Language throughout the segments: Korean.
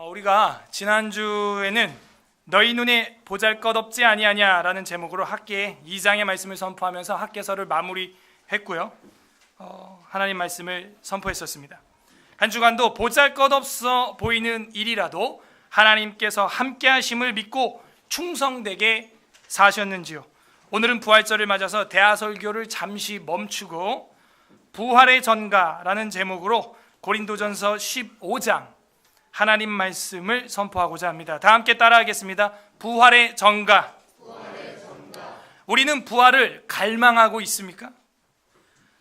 우리가 지난주에는 너희 눈에 보잘것없지 아니하냐 라는 제목으로 학계 2장의 말씀을 선포하면서 학계서를 마무리했고요. 하나님 말씀을 선포했었습니다. 한 주간도 보잘것없어 보이는 일이라도 하나님께서 함께 하심을 믿고 충성되게 사셨는지요. 오늘은 부활절을 맞아서 대하설교를 잠시 멈추고 부활의 전가라는 제목으로 고린도전서 15장 하나님 말씀을 선포하고자 합니다. 다 함께 따라하겠습니다. 부활의 전가. 우리는 부활을 갈망하고 있습니까?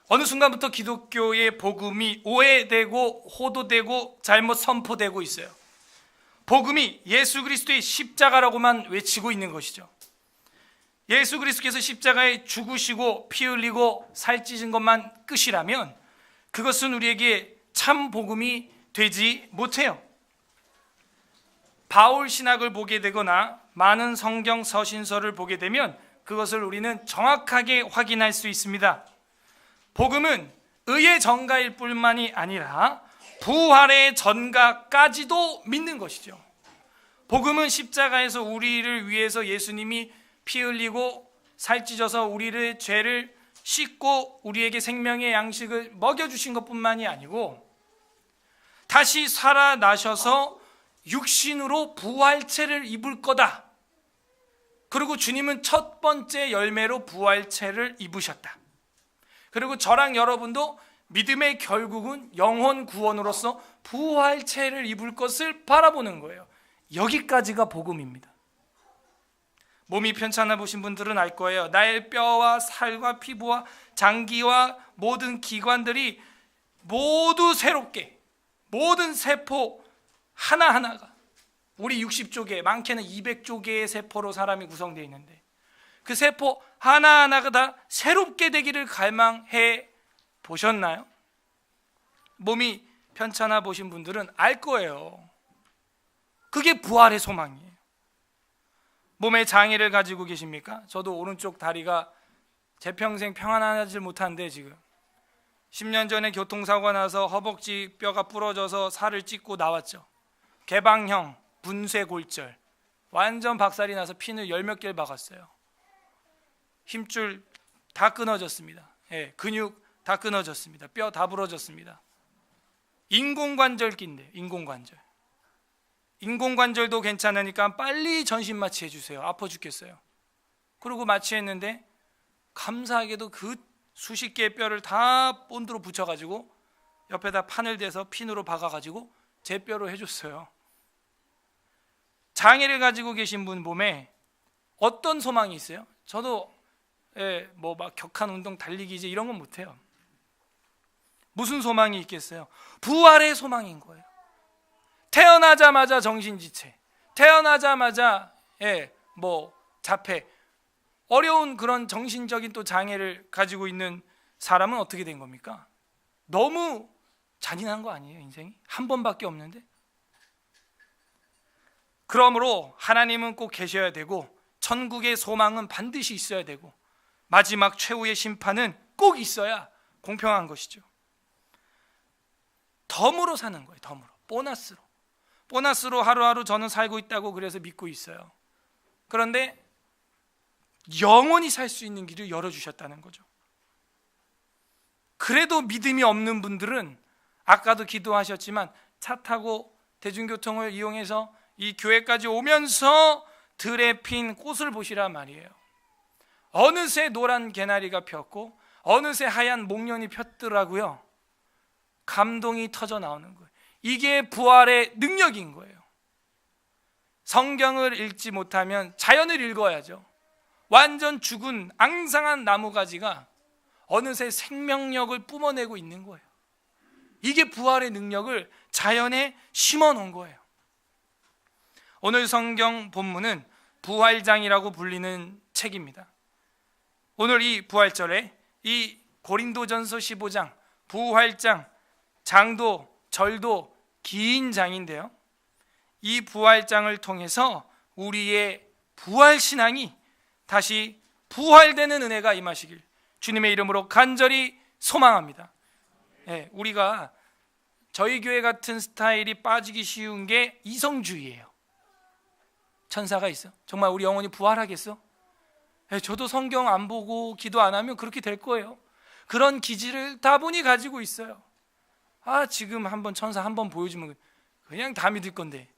어느 순간부터 기독교의 복음이 오해되고 호도되고 잘못 선포되고 있어요. 복음이 예수 그리스도의 십자가라고만 외치고 있는 것이죠. 예수 그리스도께서 십자가에 죽으시고 피 흘리고 살찌신 것만 끝이라면 그것은 우리에게 참 복음이 되지 못해요. 바울 신학을 보게 되거나 많은 성경 서신서를 보게 되면 그것을 우리는 정확하게 확인할 수 있습니다. 복음은 의의 전가일 뿐만이 아니라 부활의 전가까지도 믿는 것이죠. 복음은 십자가에서 우리를 위해서 예수님이 피 흘리고 살찌셔서 우리의 죄를 씻고 우리에게 생명의 양식을 먹여주신 것뿐만이 아니고 다시 살아나셔서 육신으로 부활체를 입을 거다. 그리고 주님은 첫 번째 열매로 부활체를 입으셨다. 그리고 저랑 여러분도 믿음의 결국은 영혼 구원으로서 부활체를 입을 것을 바라보는 거예요. 여기까지가 복음입니다. 몸이 편찮아 보신 분들은 알 거예요. 나의 뼈와 살과 피부와 장기와 모든 기관들이 모두 새롭게, 모든 세포 하나하나가 우리 60조개, 많게는 200조개의 세포로 사람이 구성되어 있는데 그 세포 하나하나가 다 새롭게 되기를 갈망해 보셨나요? 몸이 편찮아 보신 분들은 알 거예요. 그게 부활의 소망이에요. 몸에 장애를 가지고 계십니까? 저도 오른쪽 다리가 제 평생 평안하지 못한데 지금 10년 전에 교통사고가 나서 허벅지 뼈가 부러져서 살을 찢고 나왔죠. 개방형 분쇄골절, 완전 박살이 나서 피는 열 몇 개를 박았어요. 힘줄 다 끊어졌습니다. 근육 다 끊어졌습니다. 뼈 다 부러졌습니다. 인공관절기인데 인공관절도 괜찮으니까 빨리 전신 마취해 주세요. 아파 죽겠어요. 그리고 마취했는데 감사하게도 그 수십 개의 뼈를 다 본드로 붙여가지고 옆에다 판을 대서 핀으로 박아가지고 제 뼈로 해줬어요. 장애를 가지고 계신 분 몸에 어떤 소망이 있어요? 저도 뭐 막 격한 운동 달리기 이제 이런 건 못해요. 무슨 소망이 있겠어요? 부활의 소망인 거예요. 태어나자마자 정신지체, 태어나자마자 뭐 자폐, 어려운 그런 정신적인 또 장애를 가지고 있는 사람은 어떻게 된 겁니까? 너무 잔인한 거 아니에요? 인생이 한 번밖에 없는데. 그러므로 하나님은 꼭 계셔야 되고 천국의 소망은 반드시 있어야 되고 마지막 최후의 심판은 꼭 있어야 공평한 것이죠. 덤으로 사는 거예요. 덤으로, 보너스로 하루하루 저는 살고 있다고 그래서 믿고 있어요. 그런데 영원히 살 수 있는 길을 열어주셨다는 거죠. 그래도 믿음이 없는 분들은 아까도 기도하셨지만 차 타고 대중교통을 이용해서 이 교회까지 오면서 들에 핀 꽃을 보시란 말이에요. 어느새 노란 개나리가 폈고 어느새 하얀 목련이 폈더라고요. 감동이 터져 나오는 거예요. 이게 부활의 능력인 거예요. 성경을 읽지 못하면 자연을 읽어야죠. 완전 죽은 앙상한 나무가지가 어느새 생명력을 뿜어내고 있는 거예요. 이게 부활의 능력을 자연에 심어 놓은 거예요. 오늘 성경 본문은 부활장이라고 불리는 책입니다. 오늘 이 부활절에 이 고린도전서 15장 부활장, 장도 절도 긴 장인데요. 이 부활장을 통해서 우리의 부활신앙이 다시 부활되는 은혜가 임하시길 주님의 이름으로 간절히 소망합니다. 우리가 저희 교회 같은 스타일이 빠지기 쉬운 게 이성주의예요. 천사가 있어? 정말 우리 영혼이 부활하겠어? 저도 성경 안 보고 기도 안 하면 그렇게 될 거예요. 그런 기질을 다분히 가지고 있어요. 지금 한번 천사 한번 보여주면 그냥 다 믿을 건데,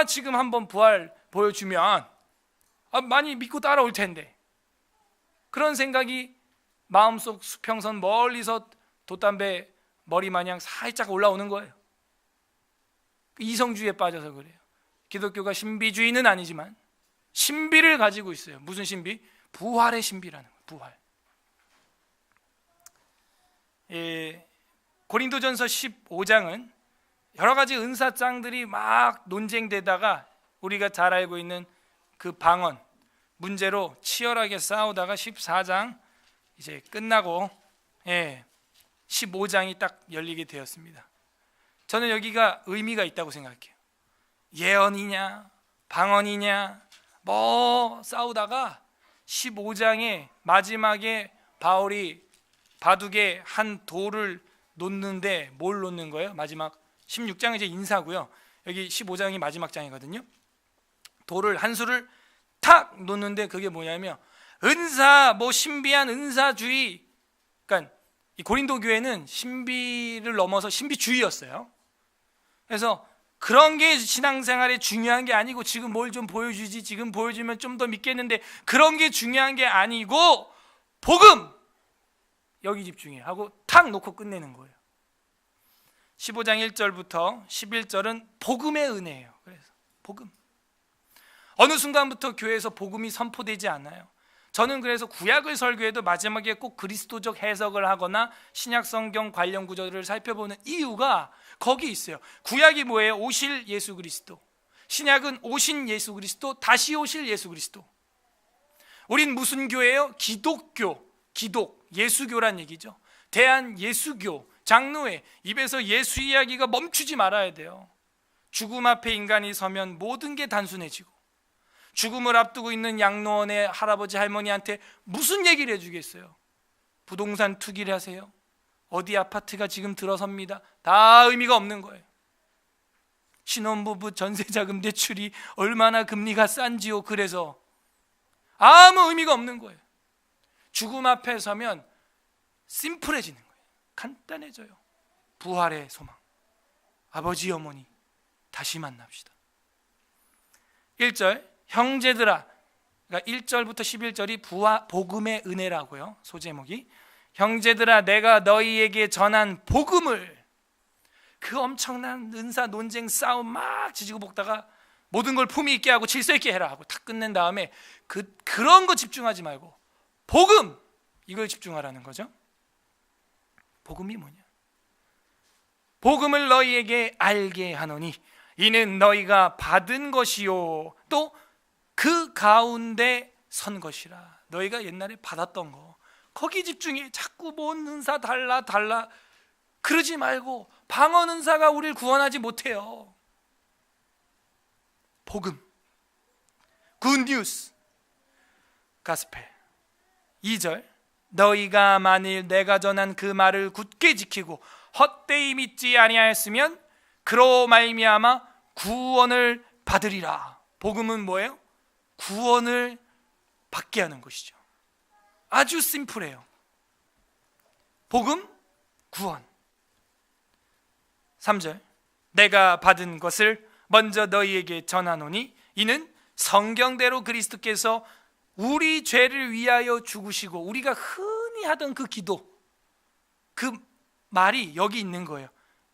지금 한번 부활 보여주면 많이 믿고 따라올 텐데, 그런 생각이 마음속 수평선 멀리서 돛담배 머리 마냥 살짝 올라오는 거예요. 이성주의에 빠져서 그래요. 기독교가 신비주의는 아니지만 신비를 가지고 있어요. 무슨 신비? 부활의 신비라는 거예요. 부활. 고린도전서 15장은 여러 가지 은사장들이 막 논쟁되다가 우리가 잘 알고 있는 그 방언 문제로 치열하게 싸우다가 14장 이제 끝나고 15장이 딱 열리게 되었습니다. 저는 여기가 의미가 있다고 생각해요. 예언이냐 방언이냐 뭐 싸우다가 15장의 마지막에 바울이 바둑에 한 돌을 놓는데 뭘 놓는 거예요? 마지막 16장은 이제 인사고요. 여기 15장이 마지막 장이거든요. 돌을 한 수를 탁 놓는데 그게 뭐냐면 은사, 신비한 은사주의. 그러니까 이 고린도 교회는 신비를 넘어서 신비주의였어요. 그래서 그런 게 신앙생활에 중요한 게 아니고, 지금 뭘 좀 보여주지, 지금 보여주면 좀 더 믿겠는데, 그런 게 중요한 게 아니고 복음 여기 집중해 하고 탁 놓고 끝내는 거예요. 15장 1절부터 11절은 복음의 은혜예요. 그래서 복음, 어느 순간부터 교회에서 복음이 선포되지 않아요. 저는 그래서 구약을 설교해도 마지막에 꼭 그리스도적 해석을 하거나 신약 성경 관련 구절을 살펴보는 이유가 거기 있어요. 구약이 뭐예요? 오실 예수 그리스도. 신약은 오신 예수 그리스도, 다시 오실 예수 그리스도. 우린 무슨 교회예요? 기독교, 예수교란 얘기죠. 대한 예수교, 장로회. 입에서 예수 이야기가 멈추지 말아야 돼요. 죽음 앞에 인간이 서면 모든 게 단순해지고, 죽음을 앞두고 있는 양로원의 할아버지 할머니한테 무슨 얘기를 해주겠어요? 부동산 투기를 하세요? 어디 아파트가 지금 들어섭니다. 다 의미가 없는 거예요. 신혼부부 전세자금 대출이 얼마나 금리가 싼지요. 그래서 아무 의미가 없는 거예요. 죽음 앞에 서면 심플해지는 거예요. 간단해져요. 부활의 소망. 아버지 어머니 다시 만납시다. 1절 형제들아, 그러니까 1절부터 11절이 복음의 은혜라고요. 소제목이 형제들아, 내가 너희에게 전한 복음을, 그 엄청난 은사 논쟁 싸움 막 지지고 볶다가 모든 걸 품위 있게 하고 질서 있게 해라 하고 탁 끝낸 다음에 그런 거 집중하지 말고 복음, 이걸 집중하라는 거죠. 복음이 뭐냐? 복음을 너희에게 알게 하노니 이는 너희가 받은 것이요 또 그 가운데 선 것이라. 너희가 옛날에 받았던 거, 거기 집중해. 자꾸 뭔 은사 달라 그러지 말고, 방언 은사가 우리를 구원하지 못해요. 복음, 굿뉴스, 가스펠. 2절 너희가 만일 내가 전한 그 말을 굳게 지키고 헛되이 믿지 아니하였으면 그로 말미암아 구원을 받으리라. 복음은 뭐예요? 구원을 받게 하는 것이죠. 아주 심플해요. 복음, 구원. 3절 내가 받은 것을 먼저 너희에게 전하노니 이는 성경대로 그리스도께서 우리 죄를 위하여 죽으시고, 우리가 흔히 하던 그 기도, 그 말이 여기 있는 거예요.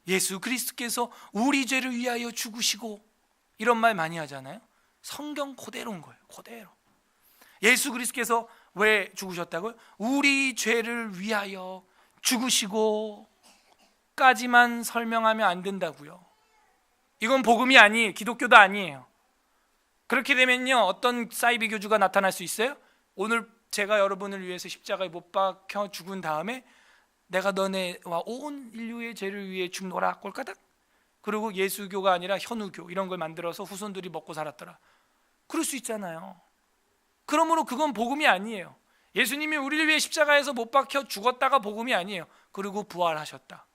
예수 그리스도께서 우리 죄를 위하여 죽으시고, 이런 말 많이 하잖아요. 성경 그대로인 거예요. 그대로. 예수 그리스도께서 왜 죽으셨다고요? 우리 죄를 위하여 죽으시고 까지만 설명하면 안 된다고요. 이건 복음이 아니에요. 기독교도 아니에요. 그렇게 되면요, 어떤 사이비 교주가 나타날 수 있어요? 오늘 제가 여러분을 위해서 십자가에 못 박혀 죽은 다음에 내가 너네와 온 인류의 죄를 위해 죽노라 꼴까닥. 그리고 예수교가 아니라 현우교 이런 걸 만들어서 후손들이 먹고 살았더라. 그럴 수 있잖아요. 그러므로 그건 복음이 아니에요. 예수님이 우리를 위해 십자가에서 못 박혀 죽었다가 복음이 아니에요. 그리고 부활하셨다.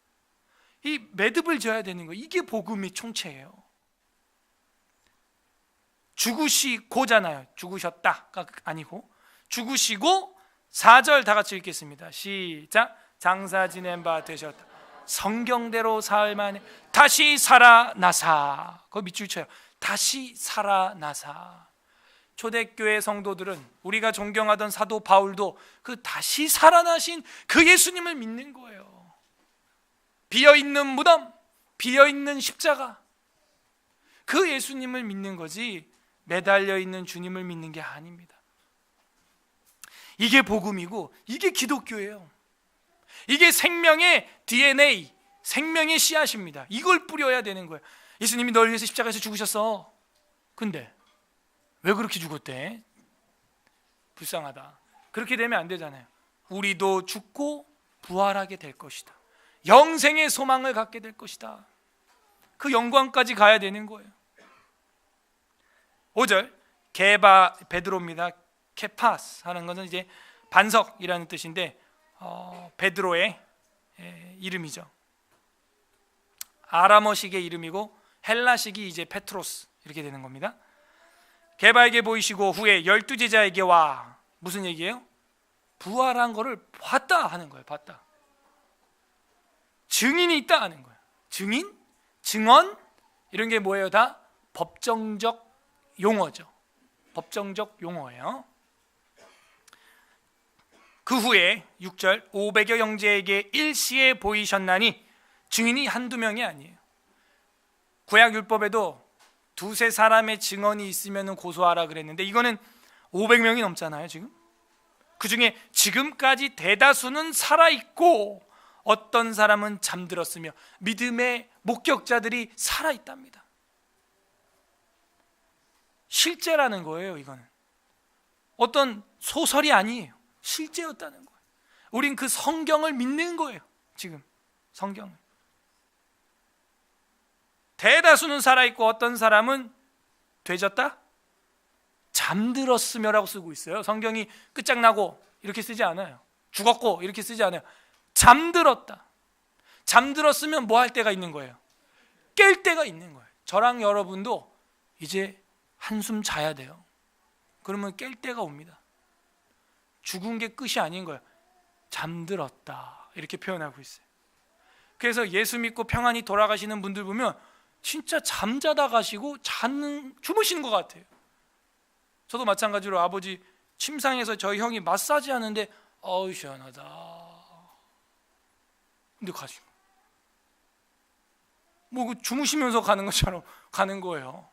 이 매듭을 지어야 되는 거예요. 이게 복음의 총체예요. 죽으시고잖아요. 죽으셨다가 아니고 죽으시고 4절 다 같이 읽겠습니다. 시작. 장사 지낸 바 되셨다. 성경대로 사흘 만에 다시 살아나사. 그거 밑줄 쳐요. 다시 살아나사. 초대교회 성도들은 우리가 존경하던 사도 바울도 그 다시 살아나신 그 예수님을 믿는 거예요. 비어있는 무덤, 비어있는 십자가, 그 예수님을 믿는 거지 매달려 있는 주님을 믿는 게 아닙니다. 이게 복음이고 이게 기독교예요. 이게 생명의 DNA, 생명의 씨앗입니다. 이걸 뿌려야 되는 거예요. 예수님이 널 위해서 십자가에서 죽으셨어. 근데 왜 그렇게 죽었대? 불쌍하다. 그렇게 되면 안 되잖아요. 우리도 죽고 부활하게 될 것이다. 영생의 소망을 갖게 될 것이다. 그 영광까지 가야 되는 거예요. 5절 게바 베드로입니다. 케파스 하는 것은 이제 반석이라는 뜻인데 베드로의 이름이죠. 아람어식의 이름이고 헬라식이 이제 페트로스 이렇게 되는 겁니다. 게바에게 보이시고 후에 12제자에게 와. 무슨 얘기예요? 부활한 거를 봤다 하는 거예요. 봤다. 증인이 있다 하는 거예요. 증인, 증언 이런 게 뭐예요? 다 법정적 용어죠. 법정적 용어예요. 그 후에 6절 500여 형제에게 일시에 보이셨나니 증인이 한두 명이 아니에요. 구약 율법에도 두세 사람의 증언이 있으면 고소하라 그랬는데 이거는 500명이 넘잖아요. 지금 그 중에 지금까지 대다수는 살아있고 어떤 사람은 잠들었으며 믿음의 목격자들이 살아있답니다. 실제라는 거예요. 이거는 어떤 소설이 아니에요. 실제였다는 거예요. 우린 그 성경을 믿는 거예요. 지금 성경을. 대다수는 살아있고 어떤 사람은 되졌다? 잠들었으며라고 쓰고 있어요. 성경이 끝장나고 이렇게 쓰지 않아요. 죽었고 이렇게 쓰지 않아요. 잠들었다. 잠들었으면 뭐 할 때가 있는 거예요? 깰 때가 있는 거예요. 저랑 여러분도 이제 한숨 자야 돼요. 그러면 깰 때가 옵니다. 죽은 게 끝이 아닌 거예요. 잠들었다 이렇게 표현하고 있어요. 그래서 예수 믿고 평안히 돌아가시는 분들 보면 진짜 잠자다 가시고 주무시는 것 같아요. 저도 마찬가지로 아버지 침상에서 저희 형이 마사지 하는데 어우 시원하다. 근데 가시고 뭐 주무시면서 가는 것처럼 가는 거예요.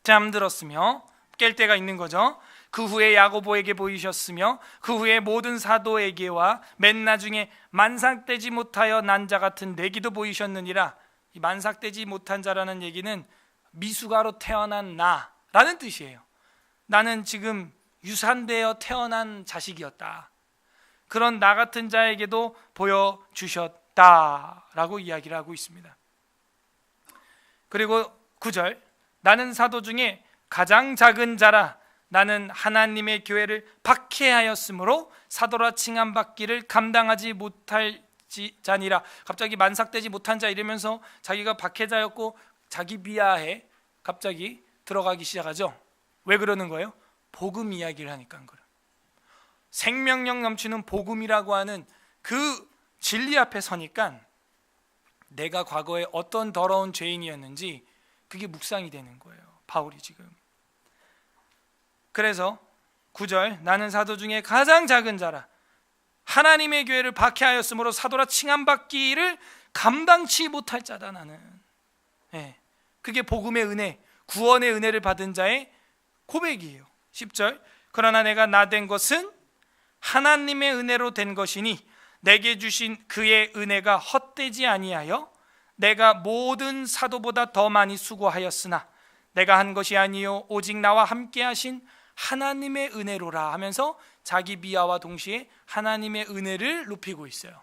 잠들었으며 깰 때가 있는 거죠. 그 후에 야고보에게 보이셨으며 그 후에 모든 사도에게와 맨 나중에 만삭되지 못하여 난 자 같은 내기도 보이셨느니라. 이 만삭되지 못한 자라는 얘기는 미숙아로 태어난 나라는 뜻이에요. 나는 지금 유산되어 태어난 자식이었다. 그런 나 같은 자에게도 보여주셨다라고 이야기를 하고 있습니다. 그리고 9절 나는 사도 중에 가장 작은 자라. 나는 하나님의 교회를 박해하였으므로 사도라 칭함받기를 감당하지 못할 자니라. 갑자기 만삭되지 못한 자 이러면서 자기가 박해자였고 자기 비하에 갑자기 들어가기 시작하죠. 왜 그러는 거예요? 복음 이야기를 하니까 그래요. 생명력 넘치는 복음이라고 하는 그 진리 앞에 서니까 내가 과거에 어떤 더러운 죄인이었는지 그게 묵상이 되는 거예요. 바울이 지금. 그래서 9절 나는 사도 중에 가장 작은 자라. 하나님의 교회를 박해하였으므로 사도라 칭함받기를 감당치 못할 자다 나는. 그게 복음의 은혜, 구원의 은혜를 받은 자의 고백이에요. 10절 그러나 내가 나 된 것은 하나님의 은혜로 된 것이니 내게 주신 그의 은혜가 헛되지 아니하여 내가 모든 사도보다 더 많이 수고하였으나 내가 한 것이 아니요 오직 나와 함께 하신 하나님의 은혜로라 하면서 자기 비하와 동시에 하나님의 은혜를 높이고 있어요.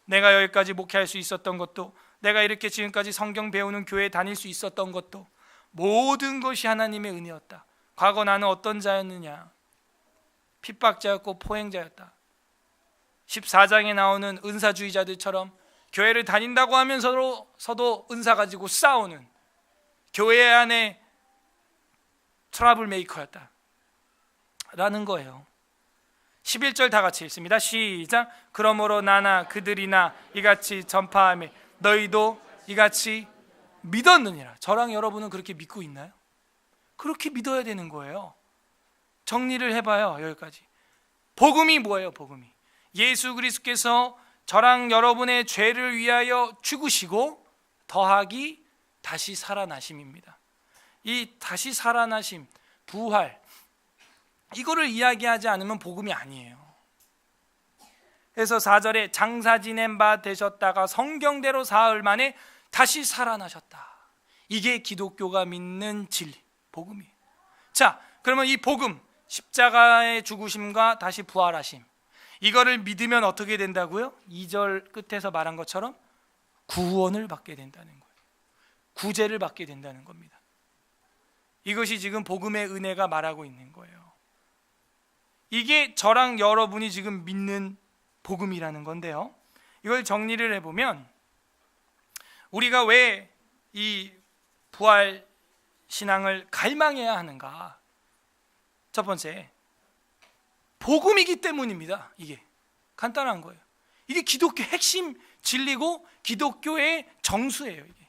내가 여기까지 목회할 수 있었던 것도, 내가 이렇게 지금까지 성경 배우는 교회에 다닐 수 있었던 것도 모든 것이 하나님의 은혜였다. 과거 나는 어떤 자였느냐? 핍박자였고 포행자였다. 14장에 나오는 은사주의자들처럼 교회를 다닌다고 하면서도 은사 가지고 싸우는 교회 안에 트러블 메이커였다 라는 거예요. 11절 다 같이 읽습니다. 시작. 그러므로 나나 그들이나 이같이 전파하며 너희도 이같이 믿었느니라. 저랑 여러분은 그렇게 믿고 있나요? 그렇게 믿어야 되는 거예요. 정리를 해봐요. 여기까지. 복음이 뭐예요? 복음이 예수 그리스도께서 저랑 여러분의 죄를 위하여 죽으시고 더하기 다시 살아나심입니다. 이 다시 살아나심, 부활, 이거를 이야기하지 않으면 복음이 아니에요. 그래서 4절에 장사 지낸 바 되셨다가 성경대로 사흘 만에 다시 살아나셨다. 이게 기독교가 믿는 진리, 복음이에요. 자, 그러면 이 복음, 십자가의 죽으심과 다시 부활하심, 이거를 믿으면 어떻게 된다고요? 2절 끝에서 말한 것처럼 구원을 받게 된다는 거예요. 구제를 받게 된다는 겁니다. 이것이 지금 복음의 은혜가 말하고 있는 거예요. 이게 저랑 여러분이 지금 믿는 복음이라는 건데요, 이걸 정리를 해보면 우리가 왜 이 부활 신앙을 갈망해야 하는가? 첫 번째, 복음이기 때문입니다. 이게 간단한 거예요. 이게 기독교 핵심 진리고 기독교의 정수예요. 이게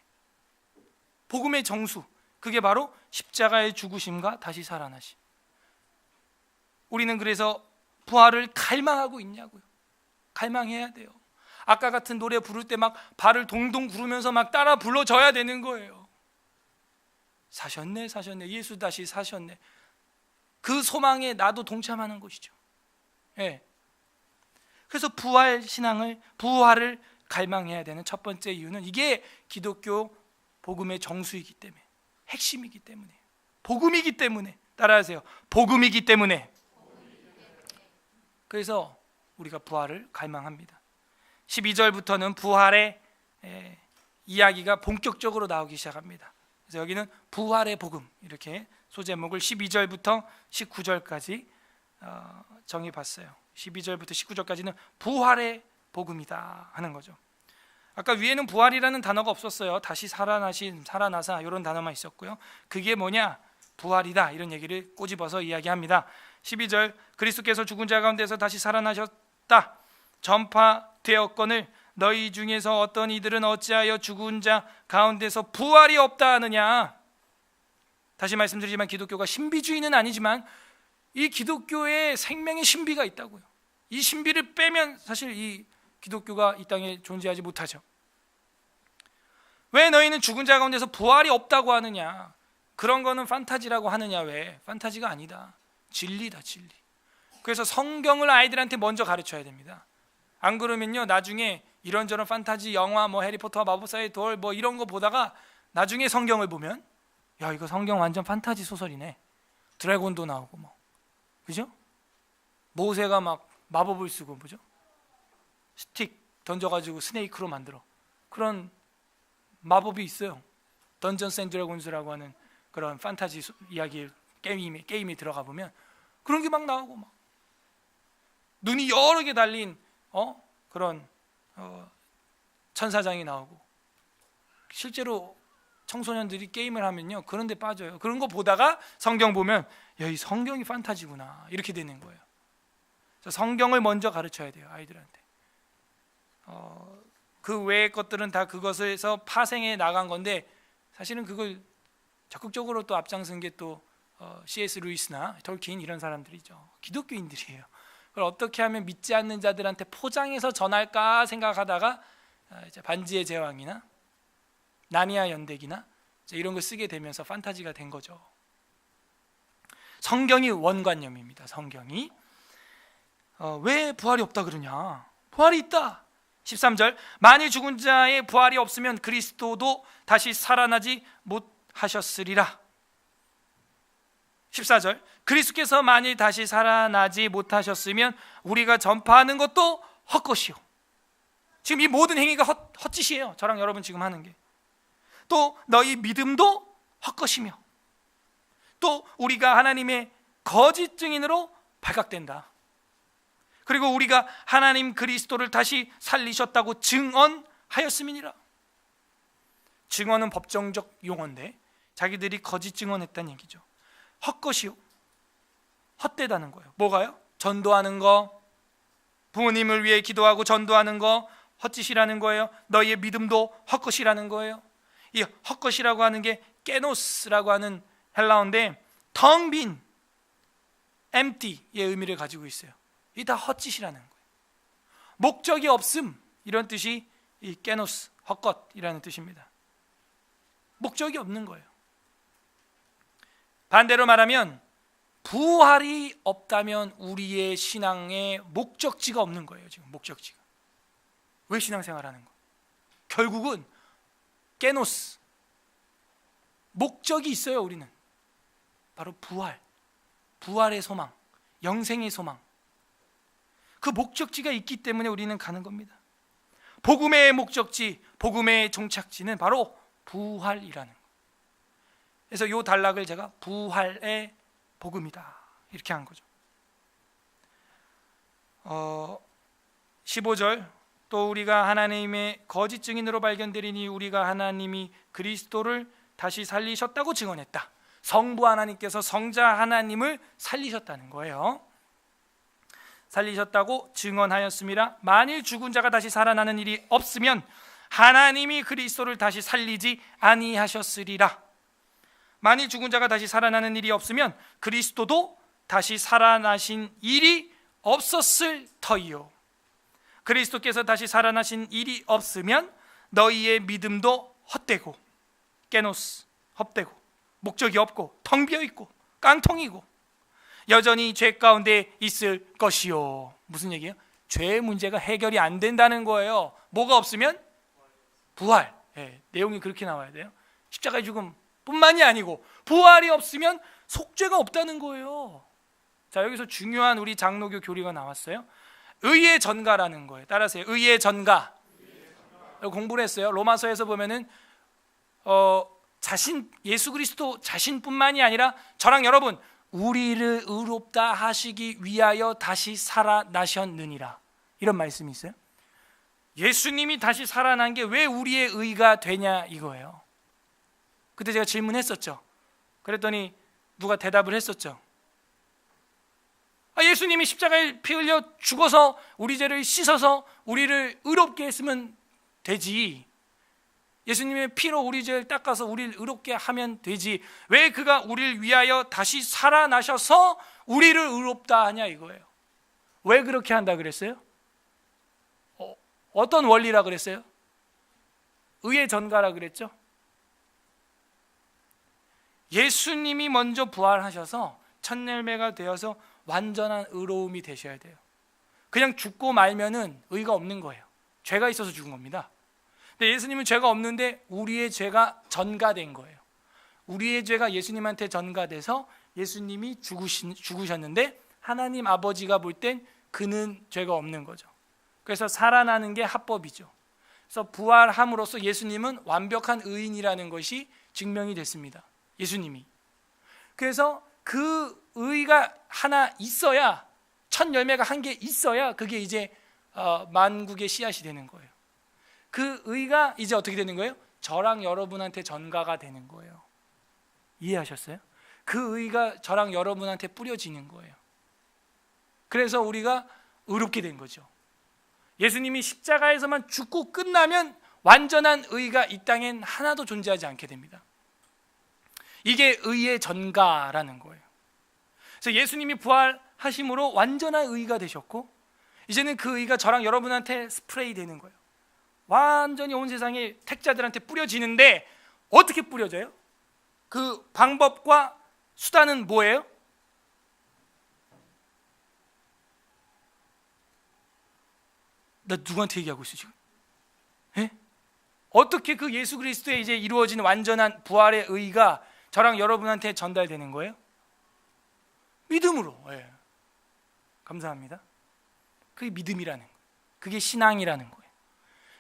복음의 정수, 그게 바로 십자가의 죽으심과 다시 살아나심. 우리는 그래서 부활을 갈망하고 있냐고요. 갈망해야 돼요. 아까 같은 노래 부를 때 막 발을 동동 구르면서 막 따라 불러줘야 되는 거예요. 사셨네, 사셨네, 예수 다시 사셨네. 그 소망에 나도 동참하는 것이죠. 예. 그래서 부활 신앙을, 부활을 갈망해야 되는 첫 번째 이유는 이게 기독교 복음의 정수이기 때문에, 핵심이기 때문에, 복음이기 때문에. 따라하세요. 복음이기 때문에. 그래서 우리가 부활을 갈망합니다. 12절부터는 부활의 이야기가 본격적으로 나오기 시작합니다. 그래서 여기는 부활의 복음, 이렇게 소제목을 12절부터 19절까지 정해봤어요. 12절부터 19절까지는 부활의 복음이다 하는 거죠. 아까 위에는 부활이라는 단어가 없었어요. 다시 살아나신, 살아나사 이런 단어만 있었고요. 그게 뭐냐? 부활이다, 이런 얘기를 꼬집어서 이야기합니다. 12절, 그리스도께서 죽은 자 가운데서 다시 살아나셨다 전파되었거늘 너희 중에서 어떤 이들은 어찌하여 죽은 자 가운데서 부활이 없다 하느냐. 다시 말씀드리지만 기독교가 신비주의는 아니지만 이 기독교의 생명의 신비가 있다고요. 이 신비를 빼면 사실 이 기독교가 이 땅에 존재하지 못하죠. 왜 너희는 죽은 자 가운데서 부활이 없다고 하느냐? 그런 거는 판타지라고 하느냐? 왜? 판타지가 아니다. 진리다, 진리. 그래서 성경을 아이들한테 먼저 가르쳐야 됩니다. 안 그러면요, 나중에 이런저런 판타지 영화, 뭐 해리포터와 마법사의 돌, 뭐 이런 거 보다가 나중에 성경을 보면, 야, 이거 성경 완전 판타지 소설이네. 드래곤도 나오고 뭐, 그죠? 모세가 막 마법을 쓰고, 뭐죠? 스틱 던져가지고 스네이크로 만들어. 그런 마법이 있어요. 던전스 앤 드래곤즈라고 하는 그런 판타지 이야기 게임에 들어가 보면 그런 게 막 나오고, 막 눈이 여러 개 달린 그런 천사장이 나오고, 실제로 청소년들이 게임을 하면요 그런 데 빠져요. 그런 거 보다가 성경 보면, 야, 이 성경이 판타지구나, 이렇게 되는 거예요. 그래서 성경을 먼저 가르쳐야 돼요, 아이들한테. 그 외의 것들은 다 그것에서 파생해 나간 건데, 사실은 그걸 적극적으로 또 앞장선 게 또 C.S. 루이스나 톨킨 이런 사람들이죠. 기독교인들이에요. 그걸 어떻게 하면 믿지 않는 자들한테 포장해서 전할까 생각하다가 이제 반지의 제왕이나 나니아 연대기나 이런 걸 쓰게 되면서 판타지가 된 거죠. 성경이 원관념입니다. 성경이. 왜 부활이 없다 그러냐? 부활이 있다. 13절, 만일 죽은 자의 부활이 없으면 그리스도도 다시 살아나지 못하셨으리라. 14절, 그리스도께서 만일 다시 살아나지 못하셨으면 우리가 전파하는 것도 헛것이요. 지금 이 모든 행위가 헛짓이에요. 저랑 여러분 지금 하는 게. 또 너희 믿음도 헛것이며, 또 우리가 하나님의 거짓 증인으로 발각된다. 그리고 우리가 하나님 그리스도를 다시 살리셨다고 증언 하였음이니라. 증언은 법정적 용어인데 자기들이 거짓 증언했다는 얘기죠. 헛것이요, 헛되다는 거예요. 뭐가요? 전도하는 거, 부모님을 위해 기도하고 전도하는 거 헛짓이라는 거예요. 너희의 믿음도 헛것이라는 거예요. 이 헛것이라고 하는 게 깨노스라고 하는 헬라어인데 텅 빈, empty의 의미를 가지고 있어요. 이게 다 헛짓이라는 거예요. 목적이 없음, 이런 뜻이 이 깨노스, 헛것이라는 뜻입니다. 목적이 없는 거예요. 반대로 말하면 부활이 없다면 우리의 신앙에 목적지가 없는 거예요. 지금 목적지가. 왜 신앙생활하는 거? 결국은 깨노스, 목적이 있어요. 우리는 바로 부활, 부활의 소망, 영생의 소망. 그 목적지가 있기 때문에 우리는 가는 겁니다. 복음의 목적지, 복음의 종착지는 바로 부활이라는 거. 그래서 이 단락을 제가 부활의 복음이다 이렇게 한 거죠. 15절 또 우리가 하나님의 거짓 증인으로 발견되리니 우리가 하나님이 그리스도를 다시 살리셨다고 증언했다. 성부 하나님께서 성자 하나님을 살리셨다는 거예요. 살리셨다고 증언하였음이라. 만일 죽은 자가 다시 살아나는 일이 없으면 하나님이 그리스도를 다시 살리지 아니하셨으리라. 만일 죽은 자가 다시 살아나는 일이 없으면 그리스도도 다시 살아나신 일이 없었을 터이요. 그리스도께서 다시 살아나신 일이 없으면 너희의 믿음도 헛되고, 깨노스, 헛되고, 목적이 없고, 텅 비어있고, 깡통이고, 여전히 죄 가운데 있을 것이요. 무슨 얘기예요? 죄의 문제가 해결이 안 된다는 거예요. 뭐가 없으면? 부활. 내용이 그렇게 나와야 돼요. 십자가의 죽음 뿐만이 아니고 부활이 없으면 속죄가 없다는 거예요. 자, 여기서 중요한 우리 장로교 교리가 나왔어요. 의의 전가라는 거예요. 따라하세요. 의의 전가. 공부를 했어요. 로마서에서 보면은 예수 그리스도 자신뿐만이 아니라 저랑 여러분 우리를 의롭다 하시기 위하여 다시 살아나셨느니라, 이런 말씀이 있어요. 예수님이 다시 살아난 게 왜 우리의 의가 되냐 이거예요. 그때 제가 질문했었죠. 그랬더니 누가 대답을 했었죠. 예수님이 십자가에 피 흘려 죽어서 우리 죄를 씻어서 우리를 의롭게 했으면 되지, 예수님의 피로 우리 죄를 닦아서 우리를 의롭게 하면 되지, 왜 그가 우리를 위하여 다시 살아나셔서 우리를 의롭다 하냐 이거예요. 왜 그렇게 한다 그랬어요? 어떤 원리라 그랬어요? 의의 전가라 그랬죠? 예수님이 먼저 부활하셔서 첫 열매가 되어서 완전한 의로움이 되셔야 돼요. 그냥 죽고 말면은 의가 없는 거예요. 죄가 있어서 죽은 겁니다. 근데 예수님은 죄가 없는데 우리의 죄가 전가된 거예요. 우리의 죄가 예수님한테 전가돼서 예수님이 죽으셨는데 하나님 아버지가 볼 땐 그는 죄가 없는 거죠. 그래서 살아나는 게 합법이죠. 그래서 부활함으로써 예수님은 완벽한 의인이라는 것이 증명이 됐습니다. 예수님이. 그래서 그 의가 하나 있어야, 첫 열매가 한 개 있어야 그게 이제 만국의 씨앗이 되는 거예요. 그 의가 이제 어떻게 되는 거예요? 저랑 여러분한테 전가가 되는 거예요. 이해하셨어요? 그 의가 저랑 여러분한테 뿌려지는 거예요. 그래서 우리가 의롭게 된 거죠. 예수님이 십자가에서만 죽고 끝나면 완전한 의가 이 땅엔 하나도 존재하지 않게 됩니다. 이게 의의 전가라는 거예요. 그래서 예수님이 부활하심으로 완전한 의가 되셨고, 이제는 그 의가 저랑 여러분한테 스프레이 되는 거예요. 완전히 온 세상에 택자들한테 뿌려지는데 어떻게 뿌려져요? 그 방법과 수단은 뭐예요? 나 누구한테 얘기하고 있어 지금? 예? 어떻게 그 예수 그리스도에 이제 이루어진 완전한 부활의 의가 저랑 여러분한테 전달되는 거예요? 믿음으로. 예. 감사합니다. 그게 믿음이라는 거예요. 그게 신앙이라는 거예요.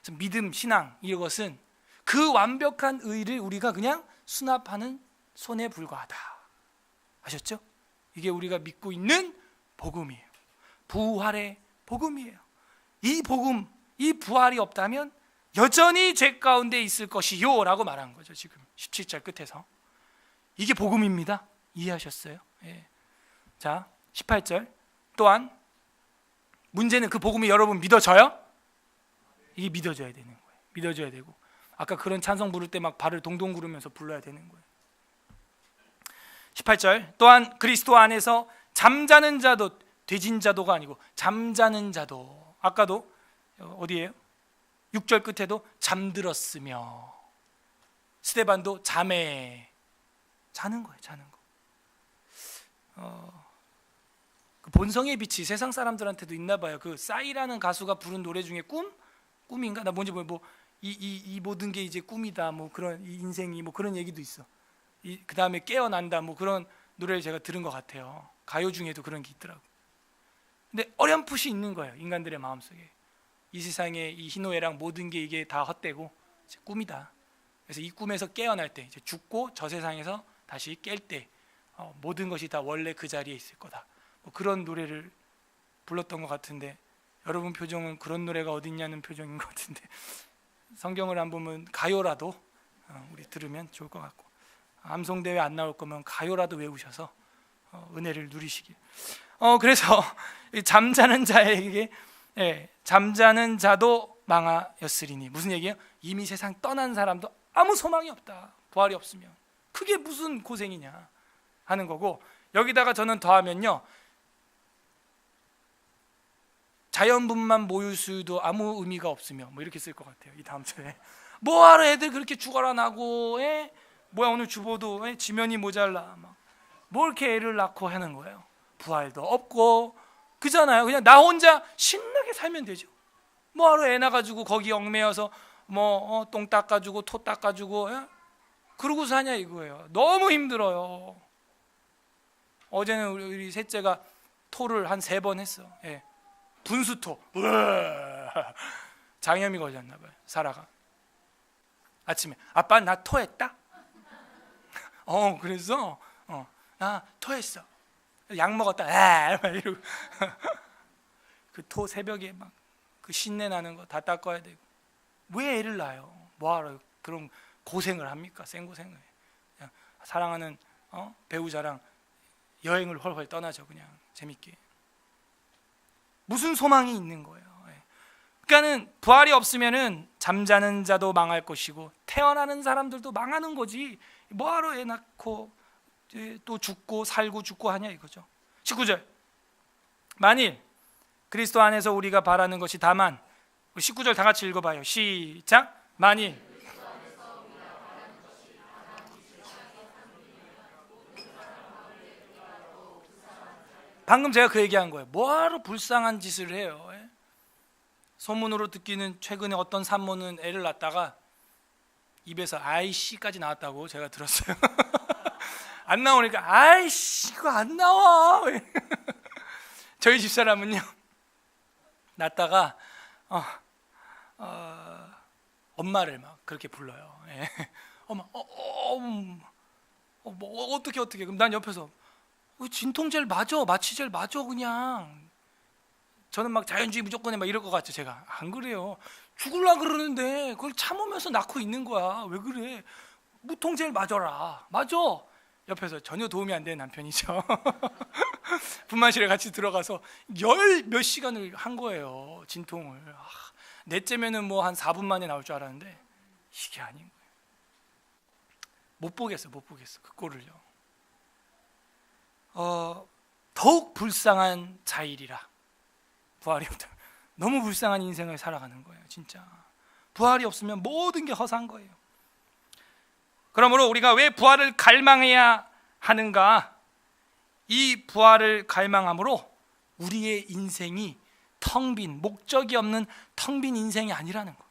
그래서 믿음, 신앙, 이것은 그 완벽한 의를 우리가 그냥 수납하는 손에 불과하다. 아셨죠? 이게 우리가 믿고 있는 복음이에요. 부활의 복음이에요. 이 복음, 이 부활이 없다면 여전히 죄 가운데 있을 것이요 라고 말한 거죠. 지금 17절 끝에서. 이게 복음입니다. 이해하셨어요? 예. 자, 18절 또한 문제는 그 복음이 여러분 믿어져요? 이게 믿어져야 되는 거예요. 믿어져야 되고, 아까 그런 찬송 부를 때 막 발을 동동 구르면서 불러야 되는 거예요. 18절 또한 그리스도 안에서 잠자는 자도 되진 자도가 아니고 잠자는 자도, 아까도 어디예요? 6절 끝에도 잠들었으며, 스데반도 잠에 자는 거예요. 자는 거. 그 본성의 빛이 세상 사람들한테도 있나 봐요. 그 싸이라는 가수가 부른 노래 중에 꿈인가? 나 뭔지 뭐 이 모든 게 이제 꿈이다, 뭐 그런, 이 인생이 뭐 그런 얘기도 있어. 그 다음에 깨어난다, 뭐 그런 노래를 제가 들은 것 같아요. 가요 중에도 그런 게 있더라고. 근데 어렴풋이 있는 거예요. 인간들의 마음속에 이 세상의 이 희노애락 모든 게 이게 다 헛되고 이제 꿈이다. 그래서 이 꿈에서 깨어날 때, 이제 죽고 저 세상에서 다시 깰 때 모든 것이 다 원래 그 자리에 있을 거다, 뭐 그런 노래를 불렀던 것 같은데, 여러분 표정은 그런 노래가 어딨냐는 표정인 것 같은데, 성경을 안 보면 가요라도 우리 들으면 좋을 것 같고, 암송대회 안 나올 거면 가요라도 외우셔서 은혜를 누리시길. 그래서 잠자는 자에게, 잠자는 자도 망하였으리니, 무슨 얘기예요? 이미 세상 떠난 사람도 아무 소망이 없다. 부활이 없으면 그게 무슨 고생이냐 하는 거고, 여기다가 저는 더하면요, 자연분만 모일 수도 아무 의미가 없으며, 뭐 이렇게 쓸 것 같아요. 이 다음 절에 뭐하러 애들 그렇게 죽어라 나고, 뭐야 오늘 주보도 지면이 모자라, 뭐 이렇게 애를 낳고 하는 거예요. 부활도 없고 그잖아요. 그냥 나 혼자 신나게 살면 되죠. 뭐하러 애 낳아가지고 거기 얽매여서 뭐 똥 닦아주고 토 닦아주고 그러고 사냐 이거예요. 너무 힘들어요. 어제는 우리 셋째가 토를 한 3번 했어. 분수토. 장염이 걸렸나 봐요. 사라가 아침에 아빠 나 토했다. 그래서 나 토했어. 약 먹었다. 이러고 그 토 새벽에 막 그 신내 나는 거 다 닦아야 되고, 왜 애를 낳아요? 뭐하러 그런 고생을 합니까? 생고생을. 그냥 사랑하는 배우자랑 여행을 훨훨 떠나죠. 그냥 재밌게. 무슨 소망이 있는 거예요? 그러니까는 부활이 없으면은 잠자는 자도 망할 것이고 태어나는 사람들도 망하는 거지. 뭐하러 애 낳고 또 죽고 살고 죽고 하냐 이거죠. 19절 만일 그리스도 안에서 우리가 바라는 것이 다만, 19절 다 같이 읽어봐요. 시작. 만일 방금 제가 그 얘기한 거예요. 뭐하러 불쌍한 짓을 해요? 소문으로 듣기는 최근에 어떤 산모는 애를 낳다가 입에서 아이씨까지 나왔다고 제가 들었어요. 안 나오니까 아이씨 이거 안 나와. 저희 집사람은요, 낳다가 엄마를 막 그렇게 불러요. 엄마, 뭐 어떻게 그럼 난 옆에서 진통제를 맞아, 마취제를 맞아 그냥. 저는 막 자연주의 무조건에 막 이럴 것 같죠. 제가 안 그래요. 죽을라 그러는데 그걸 참으면서 낳고 있는 거야. 왜 그래? 무통제를 맞아라. 맞아. 옆에서 전혀 도움이 안 되는 남편이죠. 분만실에 같이 들어가서 몇 시간을 한 거예요. 진통을. 넷째면은 뭐 한 4분 만에 나올 줄 알았는데 이게 아닌 거예요. 못 보겠어 그 꼴을요. 더욱 불쌍한 자일이라. 부활이 없다. 너무 불쌍한 인생을 살아가는 거예요. 진짜 부활이 없으면 모든 게 허사한 거예요. 그러므로 우리가 왜 부활을 갈망해야 하는가? 이 부활을 갈망함으로 우리의 인생이 텅 빈, 목적이 없는 텅 빈 인생이 아니라는 거.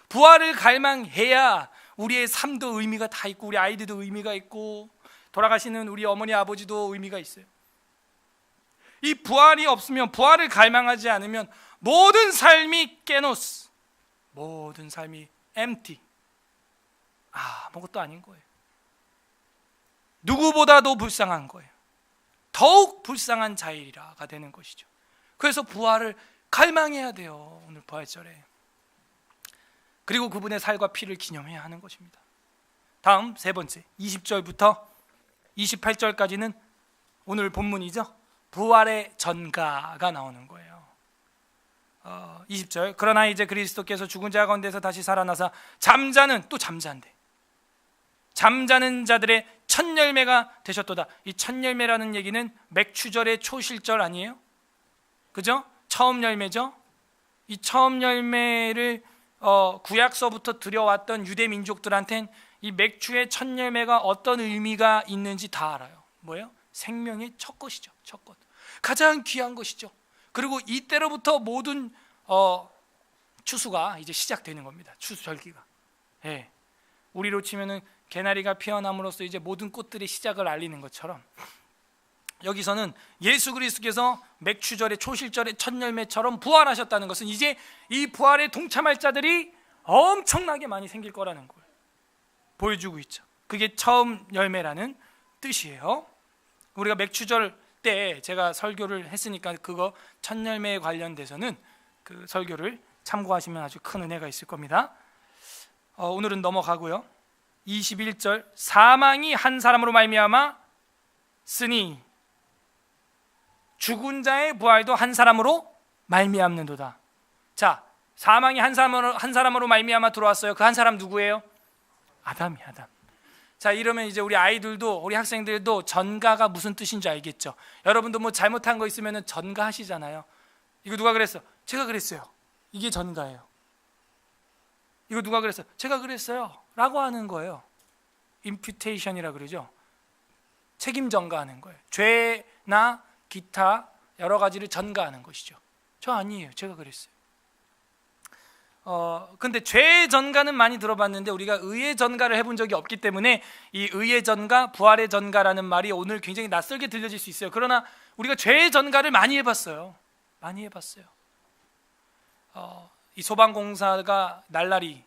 부활을 갈망해야 우리의 삶도 의미가 다 있고, 우리 아이들도 의미가 있고, 돌아가시는 우리 어머니 아버지도 의미가 있어요. 이 부활이 없으면, 부활을 갈망하지 않으면 모든 삶이 깨노스, 모든 삶이 empty, 아무것도 아닌 거예요. 누구보다도 불쌍한 거예요. 더욱 불쌍한 자일이라가 되는 것이죠. 그래서 부활을 갈망해야 돼요. 오늘 부활절에 그리고 그분의 살과 피를 기념해야 하는 것입니다. 다음 세 번째, 20절부터 28절까지는 오늘 본문이죠. 부활의 전가가 나오는 거예요. 20절, 그러나 이제 그리스도께서 죽은 자 가운데서 다시 살아나사 잠자는, 또 잠자는데, 잠자는 자들의 첫 열매가 되셨도다. 이 첫 열매라는 얘기는 맥추절의 초실절 아니에요? 그죠? 처음 열매죠. 이 처음 열매를 구약서부터 들여왔던 유대 민족들한텐 이 맥추의 첫 열매가 어떤 의미가 있는지 다 알아요. 뭐예요? 생명의 첫 것이죠. 첫 것, 가장 귀한 것이죠. 그리고 이때로부터 모든 추수가 이제 시작되는 겁니다. 추수절기가. 예. 우리로 치면은 개나리가 피어남으로써 이제 모든 꽃들의 시작을 알리는 것처럼, 여기서는 예수 그리스도께서 맥추절의 초실절의 첫 열매처럼 부활하셨다는 것은 이제 이 부활에 동참할 자들이 엄청나게 많이 생길 거라는 걸 보여주고 있죠. 그게 처음 열매라는 뜻이에요. 우리가 맥추절 때 제가 설교를 했으니까 그거 첫 열매에 관련돼서는 그 설교를 참고하시면 아주 큰 은혜가 있을 겁니다. 오늘은 넘어가고요. 21절, 사망이 한 사람으로 말미암아 쓰니 죽은 자의 부활도 한 사람으로 말미암는도다. 자, 사망이 한 사람으로 말미암아 들어왔어요. 그 한 사람 누구예요? 아담이 아담. 자, 이러면 이제 우리 아이들도, 우리 학생들도 전가가 무슨 뜻인지 알겠죠? 여러분도 뭐 잘못한 거 있으면 전가 하시잖아요. 이거 누가 그랬어? 제가 그랬어요. 이게 전가예요. 이거 누가 그랬어? 제가 그랬어요 라고 하는 거예요. 임퓨테이션이라 그러죠. 책임 전가하는 거예요. 죄나 기타 여러 가지를 전가하는 것이죠. 저 아니에요, 제가 그랬어요. 근데 죄의 전가는 많이 들어봤는데 우리가 의의 전가를 해본 적이 없기 때문에 이 의의 전가, 부활의 전가라는 말이 오늘 굉장히 낯설게 들려질 수 있어요. 그러나 우리가 죄의 전가를 많이 해봤어요. 많이 해봤어요. 이 소방공사가 날라리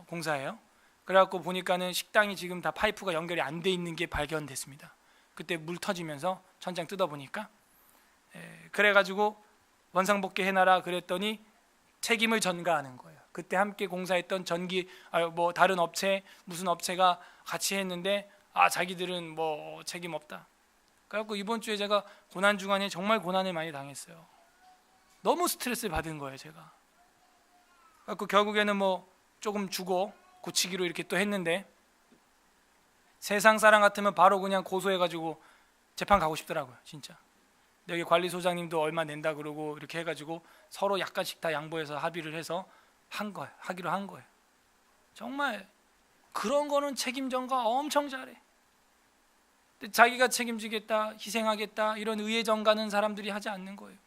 공사예요. 그래갖고 보니까는 식당이 지금 다 파이프가 연결이 안 돼 있는 게 발견됐습니다. 그때 물 터지면서 천장 뜯어보니까, 그래가지고 원상복귀 해놔라 그랬더니 책임을 전가하는 거예요. 그때 함께 공사했던 뭐 다른 업체, 무슨 업체가 같이 했는데 자기들은 뭐 책임 없다. 그래갖고 이번 주에 제가 고난 주간에 정말 고난을 많이 당했어요. 너무 스트레스를 받은 거예요, 제가. 그래갖고 결국에는 뭐 조금 주고 고치기로 이렇게 또 했는데, 세상 사람 같으면 바로 그냥 고소해가지고 재판 가고 싶더라고요, 진짜. 여기 관리소장님도 얼마 낸다 그러고 이렇게 해가지고 서로 약간씩 다 양보해서 합의를 해서 하기로 한 거예요. 정말 그런 거는 책임 전가 엄청 잘해. 근데 자기가 책임지겠다, 희생하겠다 이런 의의 전가는 사람들이 하지 않는 거예요.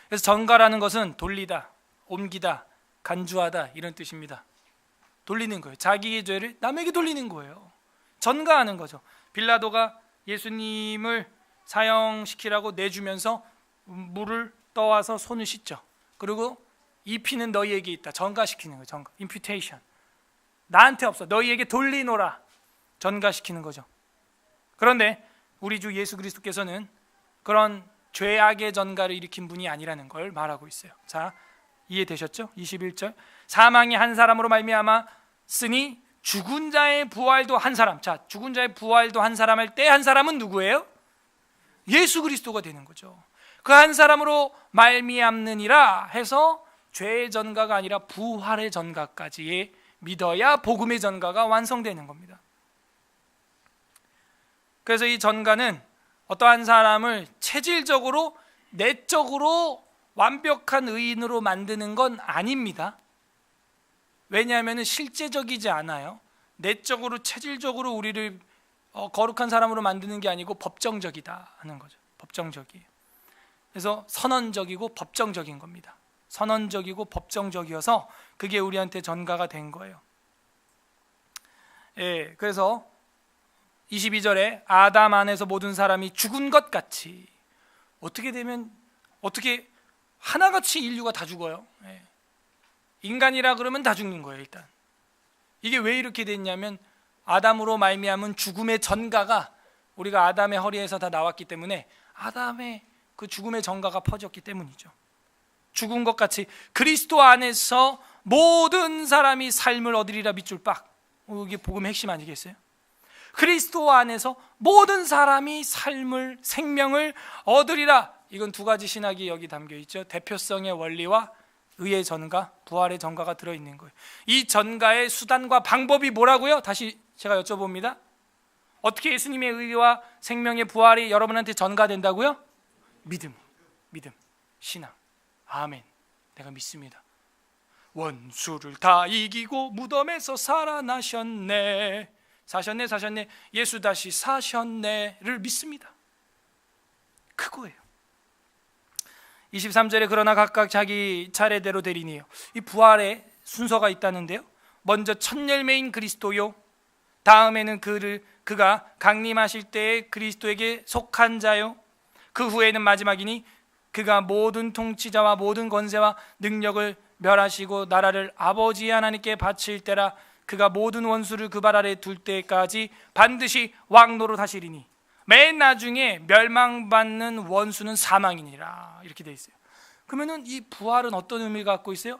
그래서 전가라는 것은 돌리다, 옮기다, 간주하다 이런 뜻입니다. 돌리는 거예요. 자기의 죄를 남에게 돌리는 거예요. 전가하는 거죠. 빌라도가 예수님을 사형시키라고 내주면서 물을 떠와서 손을 씻죠. 그리고 이 피는 너희에게 있다. 전가시키는 거예요. 전가. 임퓨테이션. 나한테 없어. 너희에게 돌리노라. 전가시키는 거죠. 그런데 우리 주 예수 그리스도께서는 그런 죄악의 전가를 일으킨 분이 아니라는 걸 말하고 있어요. 자, 이해되셨죠? 21절. 사망이 한 사람으로 말미암아 쓰니 죽은 자의 부활도 한 사람. 자, 죽은 자의 부활도 한 사람 할 때 한 사람은 누구예요? 예수 그리스도가 되는 거죠. 그 한 사람으로 말미암느니라 해서 죄의 전가가 아니라 부활의 전가까지 믿어야 복음의 전가가 완성되는 겁니다. 그래서 이 전가는 어떠한 사람을 체질적으로, 내적으로 완벽한 의인으로 만드는 건 아닙니다. 왜냐하면 실제적이지 않아요. 내적으로, 체질적으로 우리를 거룩한 사람으로 만드는 게 아니고 법정적이다 하는 거죠. 법정적이에요. 그래서 선언적이고 법정적인 겁니다. 선언적이고 법정적이어서 그게 우리한테 전가가 된 거예요. 그래서 22절에 아담 안에서 모든 사람이 죽은 것 같이, 어떻게 하나같이 인류가 다 죽어요. 인간이라 그러면 다 죽는 거예요. 일단 이게 왜 이렇게 됐냐면 아담으로 말미암은 죽음의 전가가 우리가 아담의 허리에서 다 나왔기 때문에 아담의 그 죽음의 전가가 퍼졌기 때문이죠. 죽은 것 같이 그리스도 안에서 모든 사람이 삶을 얻으리라 밑줄 빡. 이게 복음의 핵심 아니겠어요? 그리스도 안에서 모든 사람이 삶을, 생명을 얻으리라. 이건 두 가지 신학이 여기 담겨 있죠. 대표성의 원리와 의의 전가, 부활의 전가가 들어있는 거예요. 이 전가의 수단과 방법이 뭐라고요? 다시 제가 여쭤봅니다. 어떻게 예수님의 의와 생명의 부활이 여러분한테 전가된다고요? 믿음, 신앙. 아멘. 내가 믿습니다. 원수를 다 이기고 무덤에서 살아나셨네. 사셨네. 예수 다시 사셨네를 믿습니다. 그거예요. 23절에 그러나 각각 자기 차례대로 되리니요. 이 부활의 순서가 있다는데요. 먼저 첫 열매인 그리스도요. 다음에는 그가 강림하실 때에 그리스도에게 속한 자요. 그 후에는 마지막이니 그가 모든 통치자와 모든 권세와 능력을 멸하시고 나라를 아버지 하나님께 바칠 때라. 그가 모든 원수를 그 발 아래 둘 때까지 반드시 왕 노릇하시리니 맨 나중에 멸망받는 원수는 사망이니라. 이렇게 돼 있어요. 그러면은 이 부활은 어떤 의미가 갖고 있어요?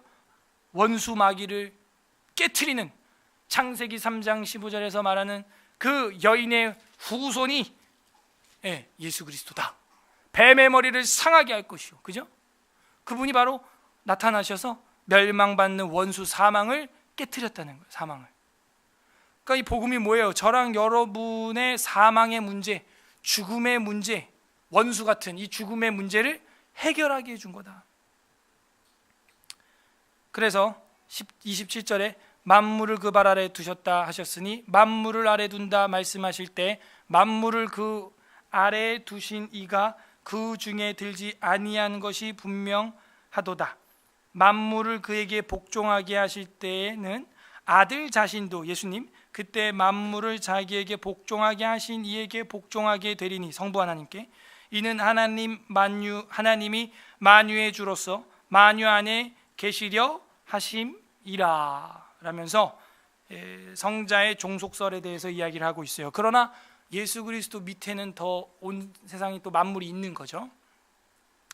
원수 마귀를 깨트리는, 창세기 3장 15절에서 말하는 그 여인의 후손이 예수 그리스도다. 뱀의 머리를 상하게 할 것이요. 그죠? 그분이 바로 나타나셔서 멸망받는 원수 사망을 깨트렸다는 거예요. 사망을. 그러니까 이 복음이 뭐예요? 저랑 여러분의 사망의 문제, 죽음의 문제, 원수 같은 이 죽음의 문제를 해결하게 해준 거다. 그래서 27절에 만물을 그 발 아래 두셨다 하셨으니 만물을 아래 둔다 말씀하실 때 만물을 그 아래에 두신 이가 그 중에 들지 아니한 것이 분명하도다. 만물을 그에게 복종하게 하실 때에는 아들 자신도 예수님 그때 만물을 자기에게 복종하게 하신 이에게 복종하게 되리니 성부 하나님께 이는 하나님이 만유의 주로서 만유 안에 계시려 하심이라 라면서 성자의 종속설에 대해서 이야기를 하고 있어요. 그러나 예수 그리스도 밑에는 더 온 세상이 또 만물이 있는 거죠.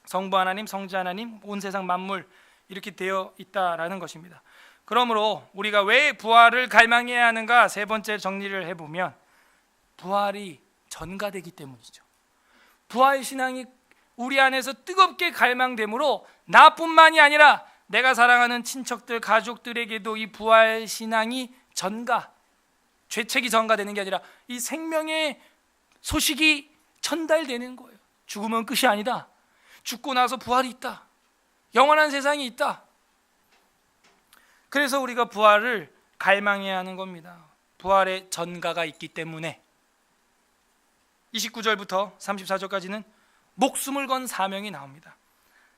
성부 하나님, 성자 하나님, 온 세상 만물 이렇게 되어 있다라는 것입니다. 그러므로 우리가 왜 부활을 갈망해야 하는가 세 번째 정리를 해보면 부활이 전가되기 때문이죠. 부활 신앙이 우리 안에서 뜨겁게 갈망되므로 나뿐만이 아니라 내가 사랑하는 친척들, 가족들에게도 이 부활 신앙이 전가, 죄책이 전가되는 게 아니라 이 생명의 소식이 전달되는 거예요. 죽으면 끝이 아니다. 죽고 나서 부활이 있다. 영원한 세상이 있다. 그래서 우리가 부활을 갈망해야 하는 겁니다. 부활의 전가가 있기 때문에 29절부터 34절까지는 목숨을 건 사명이 나옵니다.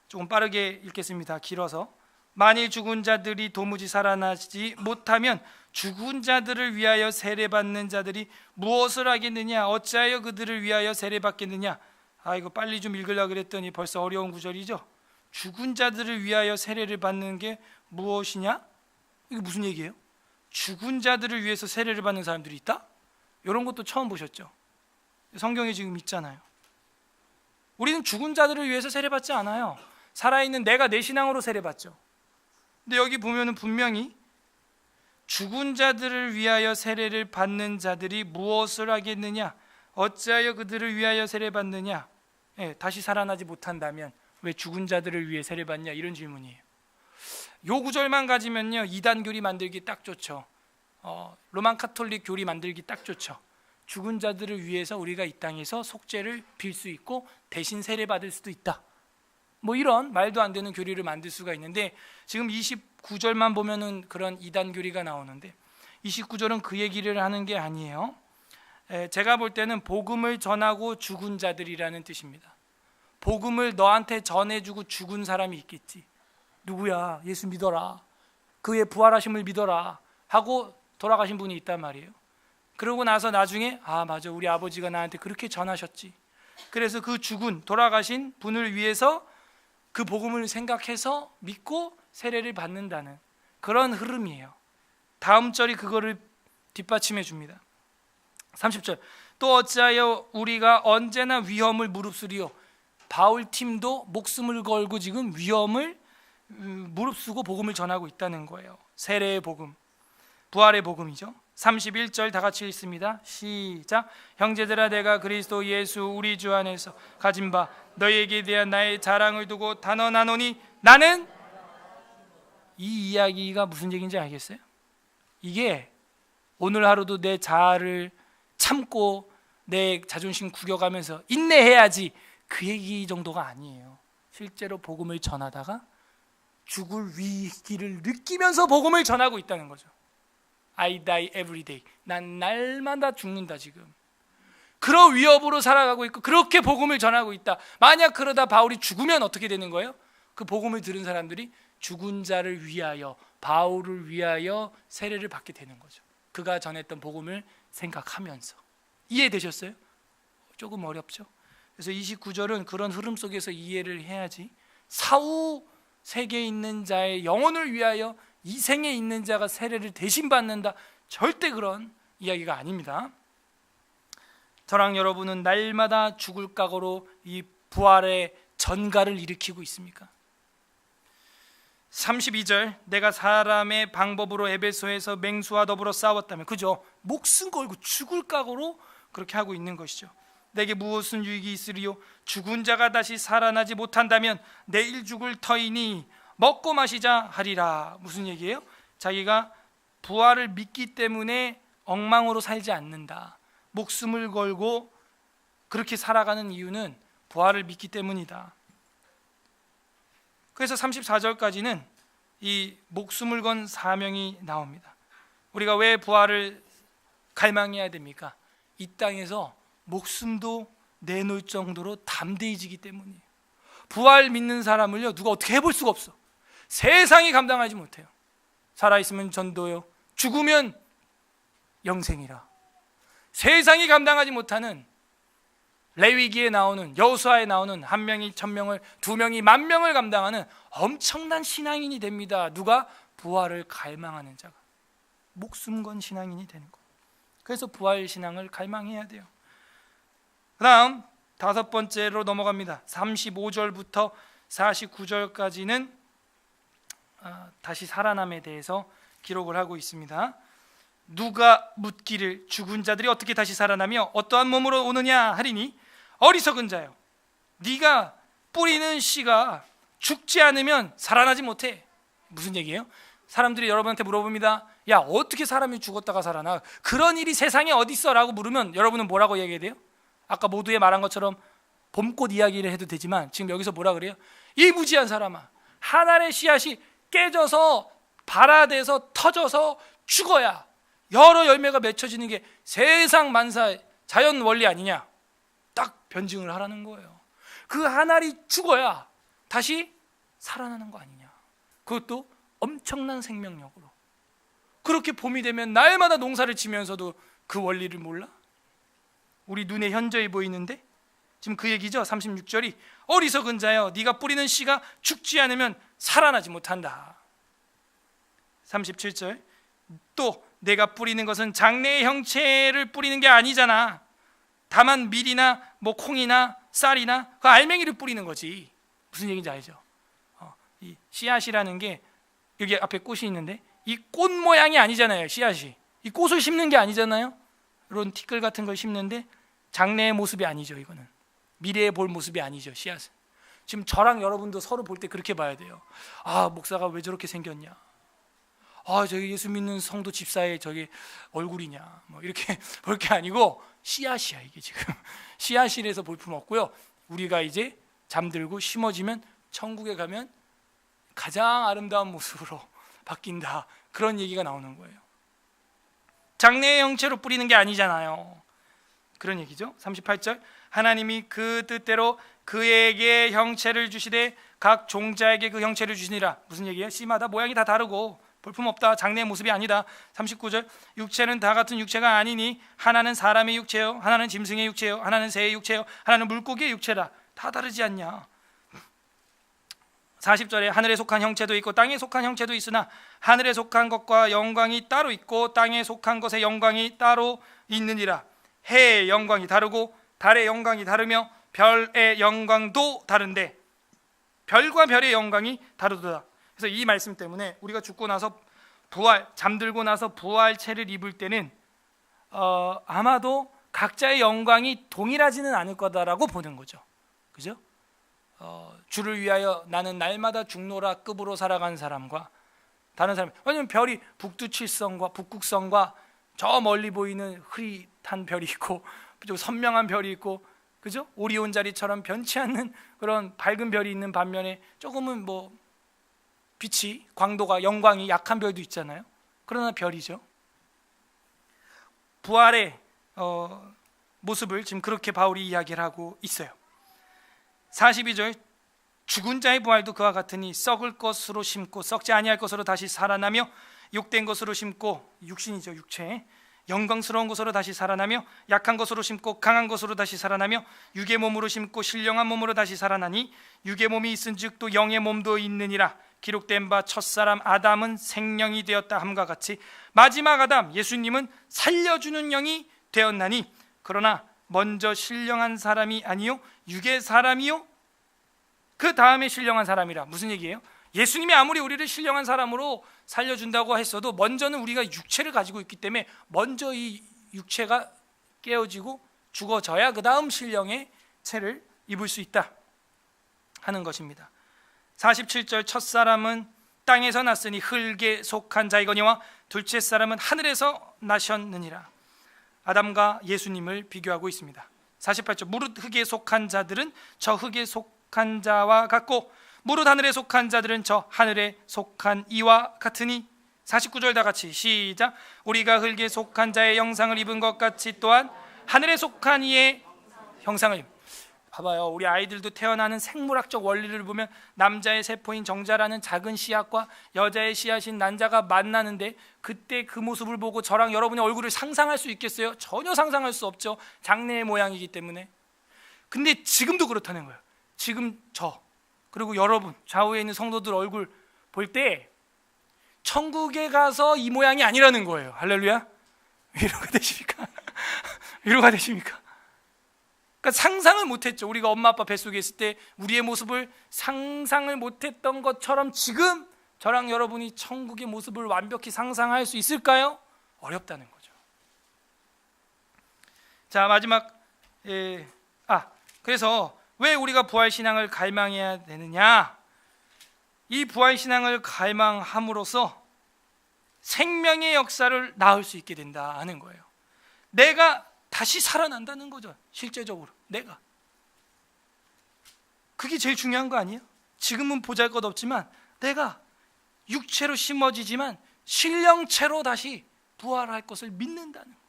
조금 빠르게 읽겠습니다. 길어서 만일 죽은 자들이 도무지 살아나지 못하면 죽은 자들을 위하여 세례받는 자들이 무엇을 하겠느냐? 어찌하여 그들을 위하여 세례받겠느냐? 이거 빨리 좀 읽으려고 그랬더니 벌써 어려운 구절이죠. 죽은 자들을 위하여 세례를 받는 게 무엇이냐? 이게 무슨 얘기예요? 죽은 자들을 위해서 세례를 받는 사람들이 있다? 이런 것도 처음 보셨죠? 성경에 지금 있잖아요. 우리는 죽은 자들을 위해서 세례받지 않아요. 살아있는 내가 내 신앙으로 세례받죠. 근데 여기 보면은 분명히 죽은 자들을 위하여 세례를 받는 자들이 무엇을 하겠느냐? 어찌하여 그들을 위하여 세례받느냐? 다시 살아나지 못한다면 왜 죽은 자들을 위해 세례받냐? 이런 질문이에요. 요 구절만 가지면요 이단 교리 만들기 딱 좋죠. 로만 카톨릭 교리 만들기 딱 좋죠. 죽은 자들을 위해서 우리가 이 땅에서 속죄를 빌 수 있고 대신 세례받을 수도 있다. 뭐 이런 말도 안 되는 교리를 만들 수가 있는데 지금 29절만 보면은 그런 이단 교리가 나오는데 29절은 그 얘기를 하는 게 아니에요. 제가 볼 때는 복음을 전하고 죽은 자들이라는 뜻입니다. 복음을 너한테 전해주고 죽은 사람이 있겠지. 누구야? 예수 믿어라. 그의 부활하심을 믿어라 하고 돌아가신 분이 있단 말이에요. 그러고 나서 나중에 맞아, 우리 아버지가 나한테 그렇게 전하셨지. 그래서 그 죽은 돌아가신 분을 위해서 그 복음을 생각해서 믿고 세례를 받는다는 그런 흐름이에요. 다음 절이 그거를 뒷받침해 줍니다. 30절 또 어찌하여 우리가 언제나 위험을 무릅쓰리요. 바울 팀도 목숨을 걸고 지금 위험을 무릅쓰고 복음을 전하고 있다는 거예요. 세례의 복음, 부활의 복음이죠. 31절 다 같이 읽습니다. 시작. 형제들아, 내가 그리스도 예수 우리 주 안에서 가진 바 너희에게 대한 나의 자랑을 두고 단언하노니 나는, 이 이야기가 무슨 얘기인지 알겠어요? 이게 오늘 하루도 내 자아를 참고 내 자존심 구겨가면서 인내해야지, 그 얘기 정도가 아니에요. 실제로 복음을 전하다가 죽을 위기를 느끼면서 복음을 전하고 있다는 거죠. I die every day. 난 날마다 죽는다 지금. 그런 위협으로 살아가고 있고 그렇게 복음을 전하고 있다. 만약 그러다 바울이 죽으면 어떻게 되는 거예요? 그 복음을 들은 사람들이 죽은 자를 위하여, 바울을 위하여 세례를 받게 되는 거죠. 그가 전했던 복음을 생각하면서. 이해되셨어요? 조금 어렵죠? 그래서 29절은 그런 흐름 속에서 이해를 해야지, 사후 세계에 있는 자의 영혼을 위하여 이 생에 있는 자가 세례를 대신 받는다, 절대 그런 이야기가 아닙니다. 저랑 여러분은 날마다 죽을 각오로 이 부활의 전가를 일으키고 있습니까? 32절, 내가 사람의 방법으로 에베소에서 맹수와 더불어 싸웠다면, 그죠? 목숨 걸고 죽을 각오로 그렇게 하고 있는 것이죠. 내게 무엇은 유익이 있으리요? 죽은 자가 다시 살아나지 못한다면 내일 죽을 터이니 먹고 마시자 하리라. 무슨 얘기예요? 자기가 부활을 믿기 때문에 엉망으로 살지 않는다. 목숨을 걸고 그렇게 살아가는 이유는 부활을 믿기 때문이다. 그래서 34절까지는 이 목숨을 건 사명이 나옵니다. 우리가 왜 부활을 갈망해야 됩니까? 이 땅에서 목숨도 내놓을 정도로 담대해지기 때문이에요. 부활 믿는 사람을요, 누가 어떻게 해볼 수가 없어. 세상이 감당하지 못해요. 살아있으면 전도요, 죽으면 영생이라. 세상이 감당하지 못하는, 레위기에 나오는, 여호수아에 나오는 1명이 1000명을, 2명이 10,000명을 감당하는 엄청난 신앙인이 됩니다. 누가? 부활을 갈망하는 자가. 목숨 건 신앙인이 되는 거예요. 그래서 부활 신앙을 갈망해야 돼요. 그 다음 5번째로 넘어갑니다. 35절부터 49절까지는 다시 살아남에 대해서 기록을 하고 있습니다. 누가 묻기를 죽은 자들이 어떻게 다시 살아나며 어떠한 몸으로 오느냐 하리니, 어리석은 자요, 네가 뿌리는 씨가 죽지 않으면 살아나지 못해. 무슨 얘기예요? 사람들이 여러분한테 물어봅니다. 야, 어떻게 사람이 죽었다가 살아나? 그런 일이 세상에 어디 있어? 라고 물으면 여러분은 뭐라고 얘기해야 돼요? 아까 모두에 말한 것처럼 봄꽃 이야기를 해도 되지만 지금 여기서 뭐라 그래요? 이 무지한 사람아, 한 알의 씨앗이 깨져서 발아돼서 터져서 죽어야 여러 열매가 맺혀지는 게 세상 만사 자연 원리 아니냐? 딱 변증을 하라는 거예요. 그 한 알이 죽어야 다시 살아나는 거 아니냐? 그것도 엄청난 생명력으로. 그렇게 봄이 되면 날마다 농사를 지면서도 그 원리를 몰라? 우리 눈에 현저히 보이는데 지금 그 얘기죠. 36절이 어리석은 자여, 네가 뿌리는 씨가 죽지 않으면 살아나지 못한다. 37절, 또 내가 뿌리는 것은 장래의 형체를 뿌리는 게 아니잖아. 다만 밀이나 뭐 콩이나 쌀이나 그 알맹이를 뿌리는 거지. 무슨 얘기인지 알죠? 이 씨앗이라는 게 여기 앞에 꽃이 있는데 이 꽃 모양이 아니잖아요. 씨앗이 이 꽃을 심는 게 아니잖아요. 이런 티끌 같은 걸 심는데 장래의 모습이 아니죠. 이거는 미래에 볼 모습이 아니죠. 씨앗은. 지금 저랑 여러분도 서로 볼 때 그렇게 봐야 돼요. 아, 목사가 왜 저렇게 생겼냐? 아, 저기 예수 믿는 성도 집사의 저기 얼굴이냐? 뭐 이렇게 볼 게 아니고 씨앗이야. 이게 지금 씨앗이라서 볼품 없고요. 우리가 이제 잠들고 심어지면 천국에 가면 가장 아름다운 모습으로 바뀐다. 그런 얘기가 나오는 거예요. 장래의 형체로 뿌리는 게 아니잖아요. 그런 얘기죠. 38절, 하나님이 그 뜻대로 그에게 형체를 주시되 각 종자에게 그 형체를 주시니라. 무슨 얘기예요? 씨마다 모양이 다 다르고 볼품없다. 장래의 모습이 아니다. 39절, 육체는 다 같은 육체가 아니니 하나는 사람의 육체요, 하나는 짐승의 육체요, 하나는 새의 육체요, 하나는 물고기의 육체라. 다 다르지 않냐? 40절에 하늘에 속한 형체도 있고 땅에 속한 형체도 있으나 하늘에 속한 것과 영광이 따로 있고 땅에 속한 것의 영광이 따로 있느니라. 해의 영광이 다르고 달의 영광이 다르며 별의 영광도 다른데 별과 별의 영광이 다르도다. 그래서 이 말씀 때문에 우리가 죽고 나서 잠들고 나서 부활체를 입을 때는 아마도 각자의 영광이 동일하지는 않을 거다라고 보는 거죠. 그죠? 주를 위하여 나는 날마다 죽노라 급으로 살아간 사람과 다른 사람, 왜냐면 별이 북두칠성과 북극성과 저 멀리 보이는 흐릿한 별이 있고 선명한 별이 있고, 그죠? 오리온 자리처럼 변치 않는 그런 밝은 별이 있는 반면에 조금은 빛이, 광도가, 영광이 약한 별도 있잖아요. 그러나 별이죠. 부활의 모습을 지금 그렇게 바울이 이야기를 하고 있어요. 42절, 죽은 자의 부활도 그와 같으니 썩을 것으로 심고 썩지 아니할 것으로 다시 살아나며 욕된 것으로 심고, 육신이죠, 육체, 영광스러운 것으로 다시 살아나며 약한 것으로 심고 강한 것으로 다시 살아나며 육의 몸으로 심고 신령한 몸으로 다시 살아나니 육의 몸이 있은즉 또 영의 몸도 있느니라. 기록된 바 첫사람 아담은 생령이 되었다 함과 같이 마지막 아담 예수님은 살려주는 영이 되었나니 그러나 먼저 신령한 사람이 아니요 육의 사람이요 그 다음에 신령한 사람이라. 무슨 얘기예요? 예수님이 아무리 우리를 신령한 사람으로 살려준다고 했어도 먼저는 우리가 육체를 가지고 있기 때문에 먼저 이 육체가 깨어지고 죽어져야 그 다음 신령의 체를 입을 수 있다 하는 것입니다. 47절, 첫사람은 땅에서 났으니 흙에 속한 자이거니와 둘째 사람은 하늘에서 나셨느니라. 아담과 예수님을 비교하고 있습니다. 48절, 무릇 흙에 속한 자들은 저 흙에 속한 자와 같고 무릇 하늘에 속한 자들은 저 하늘에 속한 이와 같으니. 49절 다 같이 시작. 우리가 흙에 속한 자의 형상을 입은 것 같이 또한 하늘에 속한 이의 형상을 봐봐요. 우리 아이들도 태어나는 생물학적 원리를 보면 남자의 세포인 정자라는 작은 씨앗과 여자의 씨앗인 난자가 만나는데 그때 그 모습을 보고 저랑 여러분의 얼굴을 상상할 수 있겠어요? 전혀 상상할 수 없죠. 장래의 모양이기 때문에. 근데 지금도 그렇다는 거예요. 지금 그리고 여러분 좌우에 있는 성도들 얼굴 볼 때 천국에 가서 이 모양이 아니라는 거예요. 할렐루야. 위로가 되십니까? 위로가 되십니까? 그러니까 상상을 못했죠. 우리가 엄마 아빠 뱃속에 있을 때 우리의 모습을 상상을 못했던 것처럼 지금 저랑 여러분이 천국의 모습을 완벽히 상상할 수 있을까요? 어렵다는 거죠. 자, 마지막 그래서 왜 우리가 부활신앙을 갈망해야 되느냐? 이 부활신앙을 갈망함으로써 생명의 역사를 낳을 수 있게 된다 하는 거예요. 내가 다시 살아난다는 거죠. 실제적으로 내가. 그게 제일 중요한 거 아니에요? 지금은 보잘것없지만 내가 육체로 심어지지만 신령체로 다시 부활할 것을 믿는다는 거예요.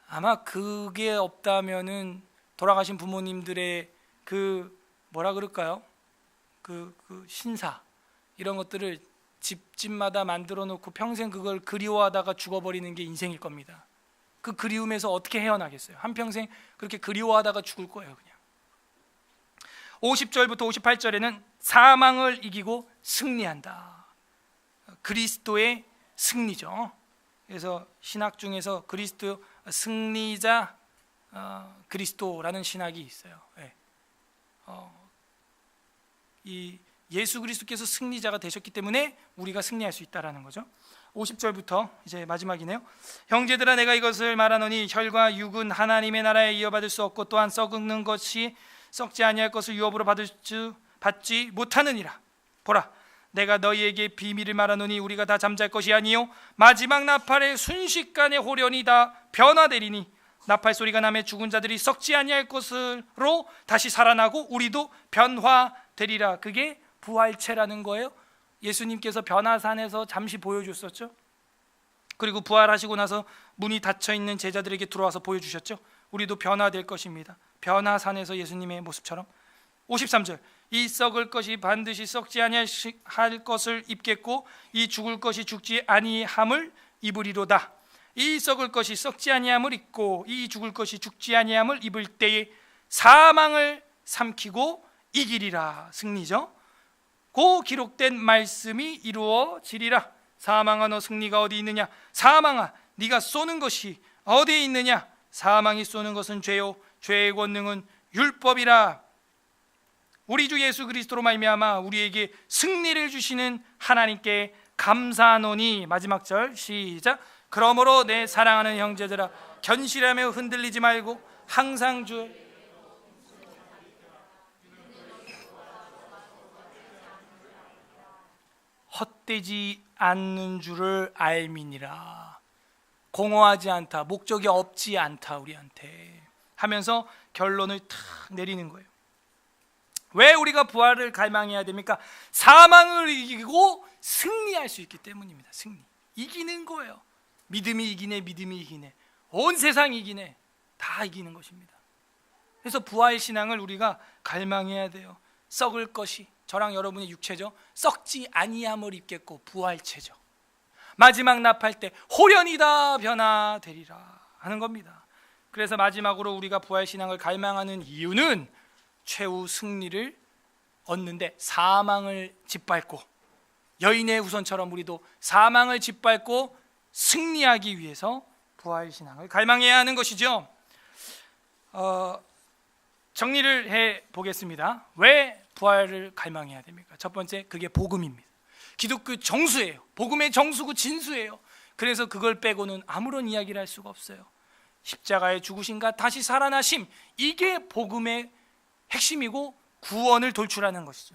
아마 그게 없다면은 돌아가신 부모님들의 뭐라 그럴까요? 그 신사 이런 것들을 집집마다 만들어 놓고 평생 그걸 그리워하다가 죽어버리는 게 인생일 겁니다. 그 그리움에서 어떻게 헤어나겠어요? 한평생 그렇게 그리워하다가 죽을 거예요. 그냥 50절부터 58절에는 사망을 이기고 승리한다. 그리스도의 승리죠. 그래서 신학 중에서 그리스도 승리자 그리스도라는 신학이 있어요. 네. 이 예수 그리스도께서 승리자가 되셨기 때문에 우리가 승리할 수 있다라는 거죠. 50절부터 이제 마지막이네요. 형제들아 내가 이것을 말하노니 혈과 육은 하나님의 나라에 이어받을 수 없고 또한 썩는 것이 썩지 아니할 것을 유업으로 받지 못하느니라. 보라 내가 너희에게 비밀을 말하노니 우리가 다 잠잘 것이 아니요 마지막 나팔의 순식간에 호련히 다 변화되리니 나팔 소리가 나매 죽은 자들이 썩지 아니할 것으로 다시 살아나고 우리도 변화되리라. 그게 부활체라는 거예요. 예수님께서 변화산에서 잠시 보여줬었죠. 그리고 부활하시고 나서 문이 닫혀있는 제자들에게 들어와서 보여주셨죠. 우리도 변화될 것입니다. 변화산에서 예수님의 모습처럼. 53절 이 썩을 것이 반드시 썩지 아니할 것을 입겠고 이 죽을 것이 죽지 아니함을 입으리로다. 이 썩을 것이 썩지 아니함을 입고 이 죽을 것이 죽지 아니함을 입을 때에 사망을 삼키고 이기리라. 승리죠. 고 기록된 말씀이 이루어지리라. 사망아 너 승리가 어디 있느냐? 사망아 네가 쏘는 것이 어디에 있느냐? 사망이 쏘는 것은 죄요 죄의 권능은 율법이라. 우리 주 예수 그리스도로 말미암아 우리에게 승리를 주시는 하나님께 감사하노니. 마지막 절 시작. 그러므로 내 사랑하는 형제들아 견실하며 흔들리지 말고 항상 주의 헛되지 않는 줄을 알미니라. 공허하지 않다, 목적이 없지 않다 우리한테 하면서 결론을 탁 내리는 거예요. 왜 우리가 부활을 갈망해야 됩니까? 사망을 이기고 승리할 수 있기 때문입니다. 승리, 이기는 거예요. 믿음이 이기네, 믿음이 이기네, 온 세상 이기네, 다 이기는 것입니다. 그래서 부활 신앙을 우리가 갈망해야 돼요. 썩을 것이, 저랑 여러분의 육체죠, 썩지 아니함을 입겠고 부활체죠. 마지막 납할 때 호련이다 변화되리라 하는 겁니다. 그래서 마지막으로 우리가 부활 신앙을 갈망하는 이유는 최후 승리를 얻는데 사망을 짓밟고, 여인의 후손처럼 우리도 사망을 짓밟고 승리하기 위해서 부활 신앙을 갈망해야 하는 것이죠. 정리를 해 보겠습니다. 왜 부활을 갈망해야 됩니까? 첫 번째, 그게 복음입니다. 기독교 정수예요. 복음의 정수고 진수예요. 그래서 그걸 빼고는 아무런 이야기를 할 수가 없어요. 십자가의 죽으심과 다시 살아나심, 이게 복음의 핵심이고 구원을 돌출하는 것이죠.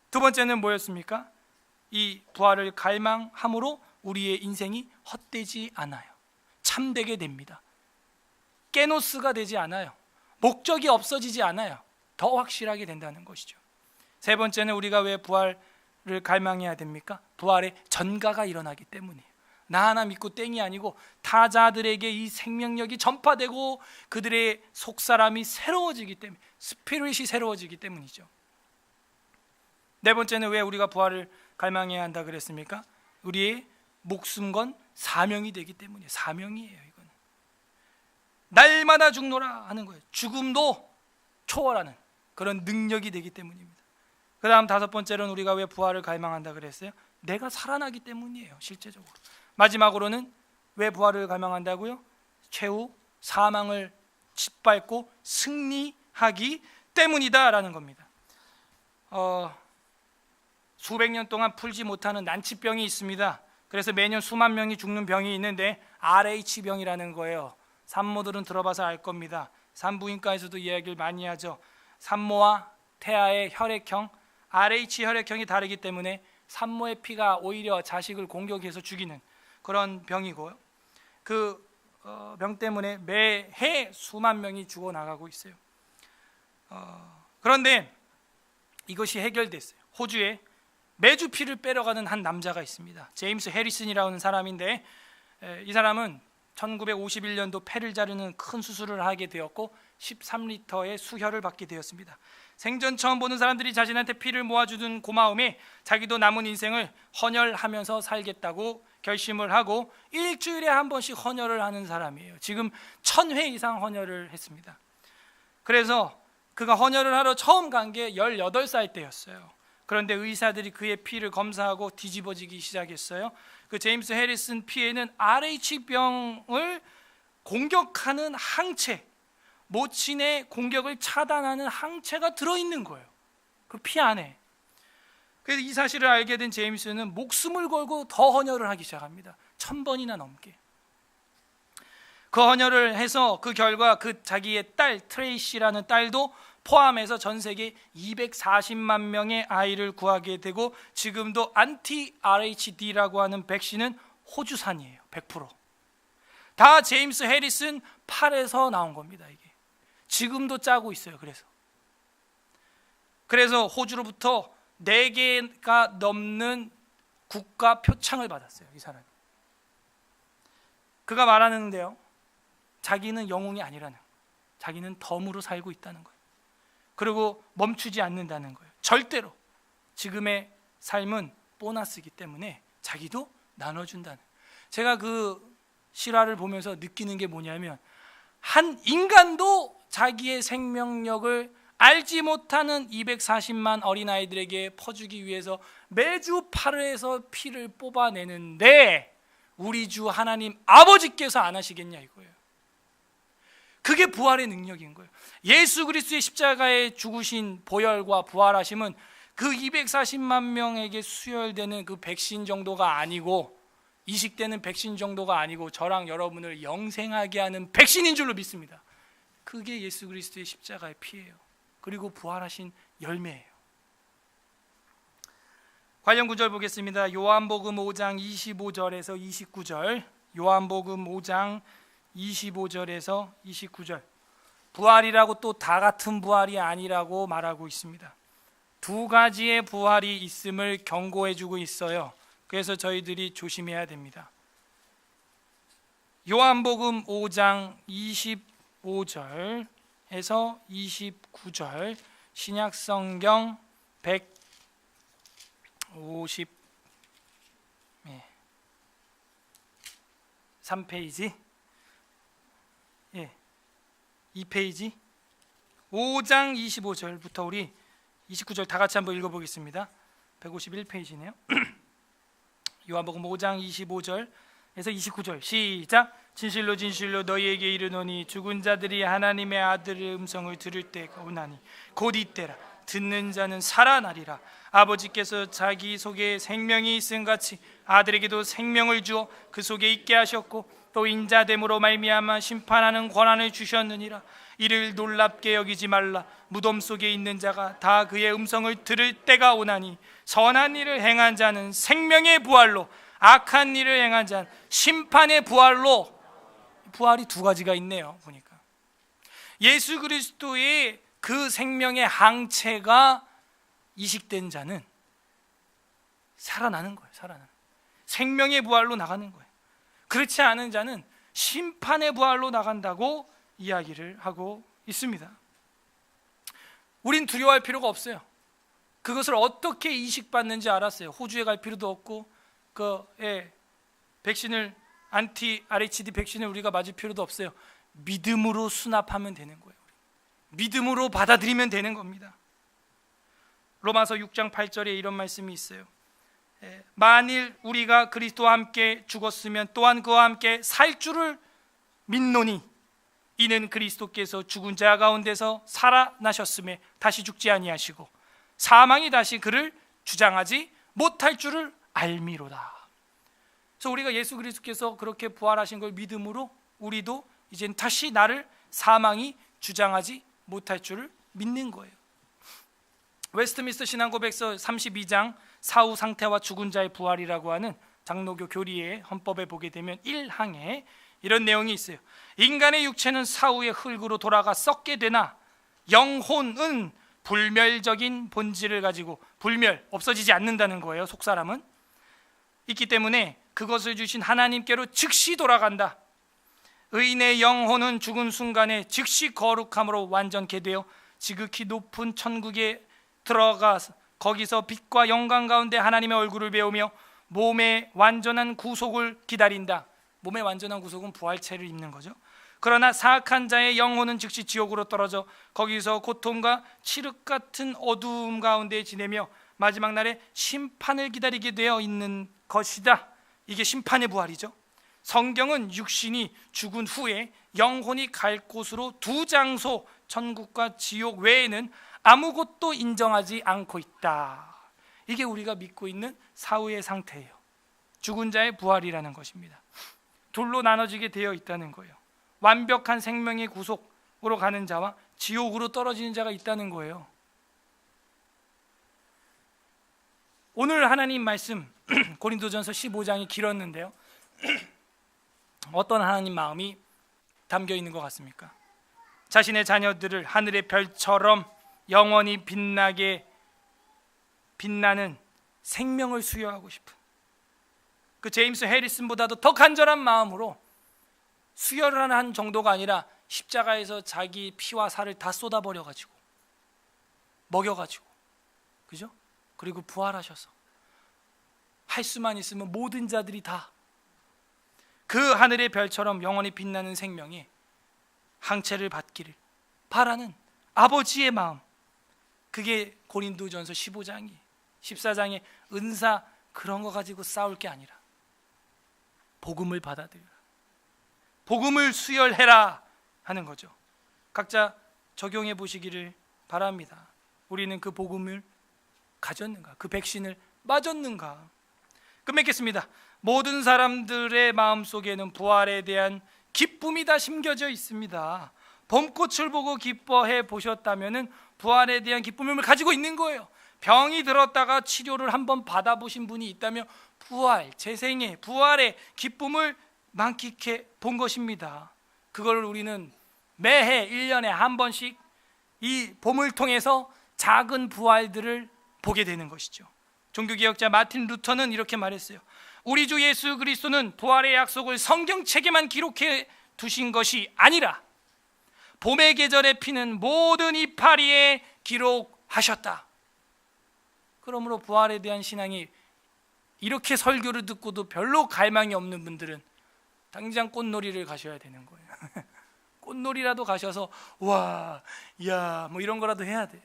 두 번째는 뭐였습니까? 이 부활을 갈망함으로 우리의 인생이 헛되지 않아요. 참되게 됩니다. 깨노스가 되지 않아요. 목적이 없어지지 않아요. 더 확실하게 된다는 것이죠. 세 번째는 우리가 왜 부활을 갈망해야 됩니까? 부활의 전가가 일어나기 때문이에요. 나 하나 믿고 땡이 아니고 타자들에게 이 생명력이 전파되고 그들의 속사람이 새로워지기 때문에, 스피릿이 새로워지기 때문이죠. 네 번째는 왜 우리가 부활을 갈망해야 한다 그랬습니까? 우리의 목숨 건 사명이 되기 때문이에요. 사명이에요. 이건 날마다 죽노라 하는 거예요. 죽음도 초월하는 그런 능력이 되기 때문입니다. 그 다음 다섯 번째로는 우리가 왜 부활을 갈망한다 그랬어요? 내가 살아나기 때문이에요. 실제적으로. 마지막으로는 왜 부활을 갈망한다고요? 최후 사망을 짓밟고 승리하기 때문이다라는 겁니다. 수백 년 동안 풀지 못하는 난치병이 있습니다. 그래서 매년 수만 명이 죽는 병이 있는데 RH병이라는 거예요. 산모들은 들어봐서 알 겁니다. 산부인과에서도 이야기를 많이 하죠. 산모와 태아의 혈액형, RH 혈액형이 다르기 때문에 산모의 피가 오히려 자식을 공격해서 죽이는 그런 병이고요. 그 병 때문에 매해 수만 명이 죽어나가고 있어요. 그런데 이것이 해결됐어요. 호주에 매주 피를 빼러가는 한 남자가 있습니다. 제임스 해리슨이라는 사람인데, 이 사람은 1951년도 폐를 자르는 큰 수술을 하게 되었고 13리터의 수혈을 받게 되었습니다. 생전 처음 보는 사람들이 자신한테 피를 모아주는 고마움에 자기도 남은 인생을 헌혈하면서 살겠다고 결심을 하고 일주일에 한 번씩 헌혈을 하는 사람이에요. 지금 1000회 이상 헌혈을 했습니다. 그래서 그가 헌혈을 하러 처음 간 게 18살 때였어요. 그런데 의사들이 그의 피를 검사하고 뒤집어지기 시작했어요. 그 제임스 해리슨 피에는 RH병을 공격하는 항체, 모친의 공격을 차단하는 항체가 들어있는 거예요. 그 피 안에. 그래서 이 사실을 알게 된 제임스는 목숨을 걸고 더 헌혈을 하기 시작합니다. 1000번이나 넘게. 그 헌혈을 해서 그 결과 그 자기의 딸 트레이시라는 딸도 포함해서 전 세계 240만 명의 아이를 구하게 되고, 지금도 안티 RHD라고 하는 백신은 호주산이에요. 100%. 다 제임스 해리슨 팔에서 나온 겁니다. 이게 지금도 짜고 있어요. 그래서 호주로부터 4개가 넘는 국가 표창을 받았어요. 이 사람이. 그가 말하는데요, 자기는 영웅이 아니라는 거예요. 자기는 덤으로 살고 있다는 거예요. 그리고 멈추지 않는다는 거예요. 절대로. 지금의 삶은 보너스이기 때문에 자기도 나눠준다는 거예요. 제가 그 실화를 보면서 느끼는 게 뭐냐면, 한 인간도 자기의 생명력을 알지 못하는 240만 어린아이들에게 퍼주기 위해서 매주 팔에서 피를 뽑아내는데 우리 주 하나님 아버지께서 안 하시겠냐 이거예요. 그게 부활의 능력인 거예요. 예수 그리스도의 십자가에 죽으신 보혈과 부활하심은 그 240만 명에게 수혈되는 그 백신 정도가 아니고, 이식되는 백신 정도가 아니고, 저랑 여러분을 영생하게 하는 백신인 줄로 믿습니다. 그게 예수 그리스도의 십자가의 피예요. 그리고 부활하신 열매예요. 관련 구절 보겠습니다. 요한복음 5장 25절에서 29절. 요한복음 5장 25절에서 29절. 부활이라고 또 다 같은 부활이 아니라고 말하고 있습니다. 두 가지의 부활이 있음을 경고해 주고 있어요. 그래서 저희들이 조심해야 됩니다. 요한복음 5장 25절에서 29절, 신약성경 153페이지, 2페이지, 5장 25절부터 우리 29절 다 같이 한번 읽어보겠습니다. 151페이지네요. 요한복음 5장 25절에서 29절 시작. 진실로 진실로 너희에게 이르노니 죽은 자들이 하나님의 아들의 음성을 들을 때가 오나니 곧 이때라. 듣는 자는 살아나리라. 아버지께서 자기 속에 생명이 있음 같이 아들에게도 생명을 주어 그 속에 있게 하셨고 또 인자됨으로 말미암아 심판하는 권한을 주셨느니라. 이를 놀랍게 여기지 말라. 무덤 속에 있는 자가 다 그의 음성을 들을 때가 오나니 선한 일을 행한 자는 생명의 부활로, 악한 일을 행한 자는 심판의 부활로. 부활이 두 가지가 있네요. 보니까 예수 그리스도의 그 생명의 항체가 이식된 자는 살아나는 거예요. 살아나는 생명의 부활로 나가는 거예요. 그렇지 않은 자는 심판의 부활로 나간다고 이야기를 하고 있습니다. 우린 두려워할 필요가 없어요. 그것을 어떻게 이식받는지 알았어요. 호주에 갈 필요도 없고 백신을 안티 RHD 백신을 우리가 맞을 필요도 없어요. 믿음으로 수납하면 되는 거예요. 믿음으로 받아들이면 되는 겁니다. 로마서 6장 8절에 이런 말씀이 있어요. 만일 우리가 그리스도와 함께 죽었으면 또한 그와 함께 살 줄을 믿노니 이는 그리스도께서 죽은 자 가운데서 살아나셨음에 다시 죽지 아니하시고 사망이 다시 그를 주장하지 못할 줄을 알미로다. 그래서 우리가 예수 그리스도께서 그렇게 부활하신 걸 믿음으로 우리도 이젠 다시 나를 사망이 주장하지 못할 줄을 믿는 거예요. 웨스트민스터 신앙고백서 32장 사후 상태와 죽은 자의 부활이라고 하는 장로교 교리의 헌법에 보게 되면 1항에 이런 내용이 있어요. 인간의 육체는 사후의 흙으로 돌아가 썩게 되나 영혼은 불멸적인 본질을 가지고 없어지지 않는다는 거예요. 속사람은 있기 때문에 그것을 주신 하나님께로 즉시 돌아간다. 의인의 영혼은 죽은 순간에 즉시 거룩함으로 완전케 되어 지극히 높은 천국에 들어가서 거기서 빛과 영광 가운데 하나님의 얼굴을 배우며 몸의 완전한 구속을 기다린다. 몸의 완전한 구속은 부활체를 입는 거죠. 그러나 사악한 자의 영혼은 즉시 지옥으로 떨어져 거기서 고통과 칠흑 같은 어두움 가운데 지내며 마지막 날에 심판을 기다리게 되어 있는 것이다. 이게 심판의 부활이죠. 성경은 육신이 죽은 후에 영혼이 갈 곳으로 두 장소, 천국과 지옥 외에는 아무것도 인정하지 않고 있다. 이게 우리가 믿고 있는 사후의 상태예요. 죽은 자의 부활이라는 것입니다. 둘로 나눠지게 되어 있다는 거예요. 완벽한 생명의 구속으로 가는 자와 지옥으로 떨어지는 자가 있다는 거예요. 오늘 하나님 말씀 고린도전서 15장이 길었는데요. 어떤 하나님 마음이 담겨 있는 것 같습니까? 자신의 자녀들을 하늘의 별처럼 영원히 빛나는 생명을 수여하고 싶은 그 제임스 해리슨보다도 더 간절한 마음으로 수혈을 한 정도가 아니라 십자가에서 자기 피와 살을 다 쏟아버려가지고 먹여가지고, 그죠? 그리고 부활하셔서 할 수만 있으면 모든 자들이 다 그 하늘의 별처럼 영원히 빛나는 생명의 항체를 받기를 바라는 아버지의 마음, 그게 고린도전서 15장이 14장의 은사 그런 거 가지고 싸울 게 아니라 복음을 받아들여라, 복음을 수혈해라 하는 거죠. 각자 적용해 보시기를 바랍니다. 우리는 그 복음을 가졌는가? 그 백신을 맞았는가? 끝맺겠습니다. 모든 사람들의 마음속에는 부활에 대한 기쁨이 다 심겨져 있습니다. 봄꽃을 보고 기뻐해 보셨다면 부활에 대한 기쁨을 가지고 있는 거예요. 병이 들었다가 치료를 한번 받아보신 분이 있다면 부활, 재생의 부활의 기쁨을 만끽해 본 것입니다. 그걸 우리는 매해 1년에 한 번씩 이 봄을 통해서 작은 부활들을 보게 되는 것이죠. 종교개혁자 마틴 루터는 이렇게 말했어요. 우리 주 예수 그리스도는 부활의 약속을 성경책에만 기록해 두신 것이 아니라 봄의 계절에 피는 모든 이파리에 기록하셨다. 그러므로 부활에 대한 신앙이 이렇게 설교를 듣고도 별로 갈망이 없는 분들은 당장 꽃놀이를 가셔야 되는 거예요. 꽃놀이라도 가셔서 와, 야, 뭐 이런 거라도 해야 돼.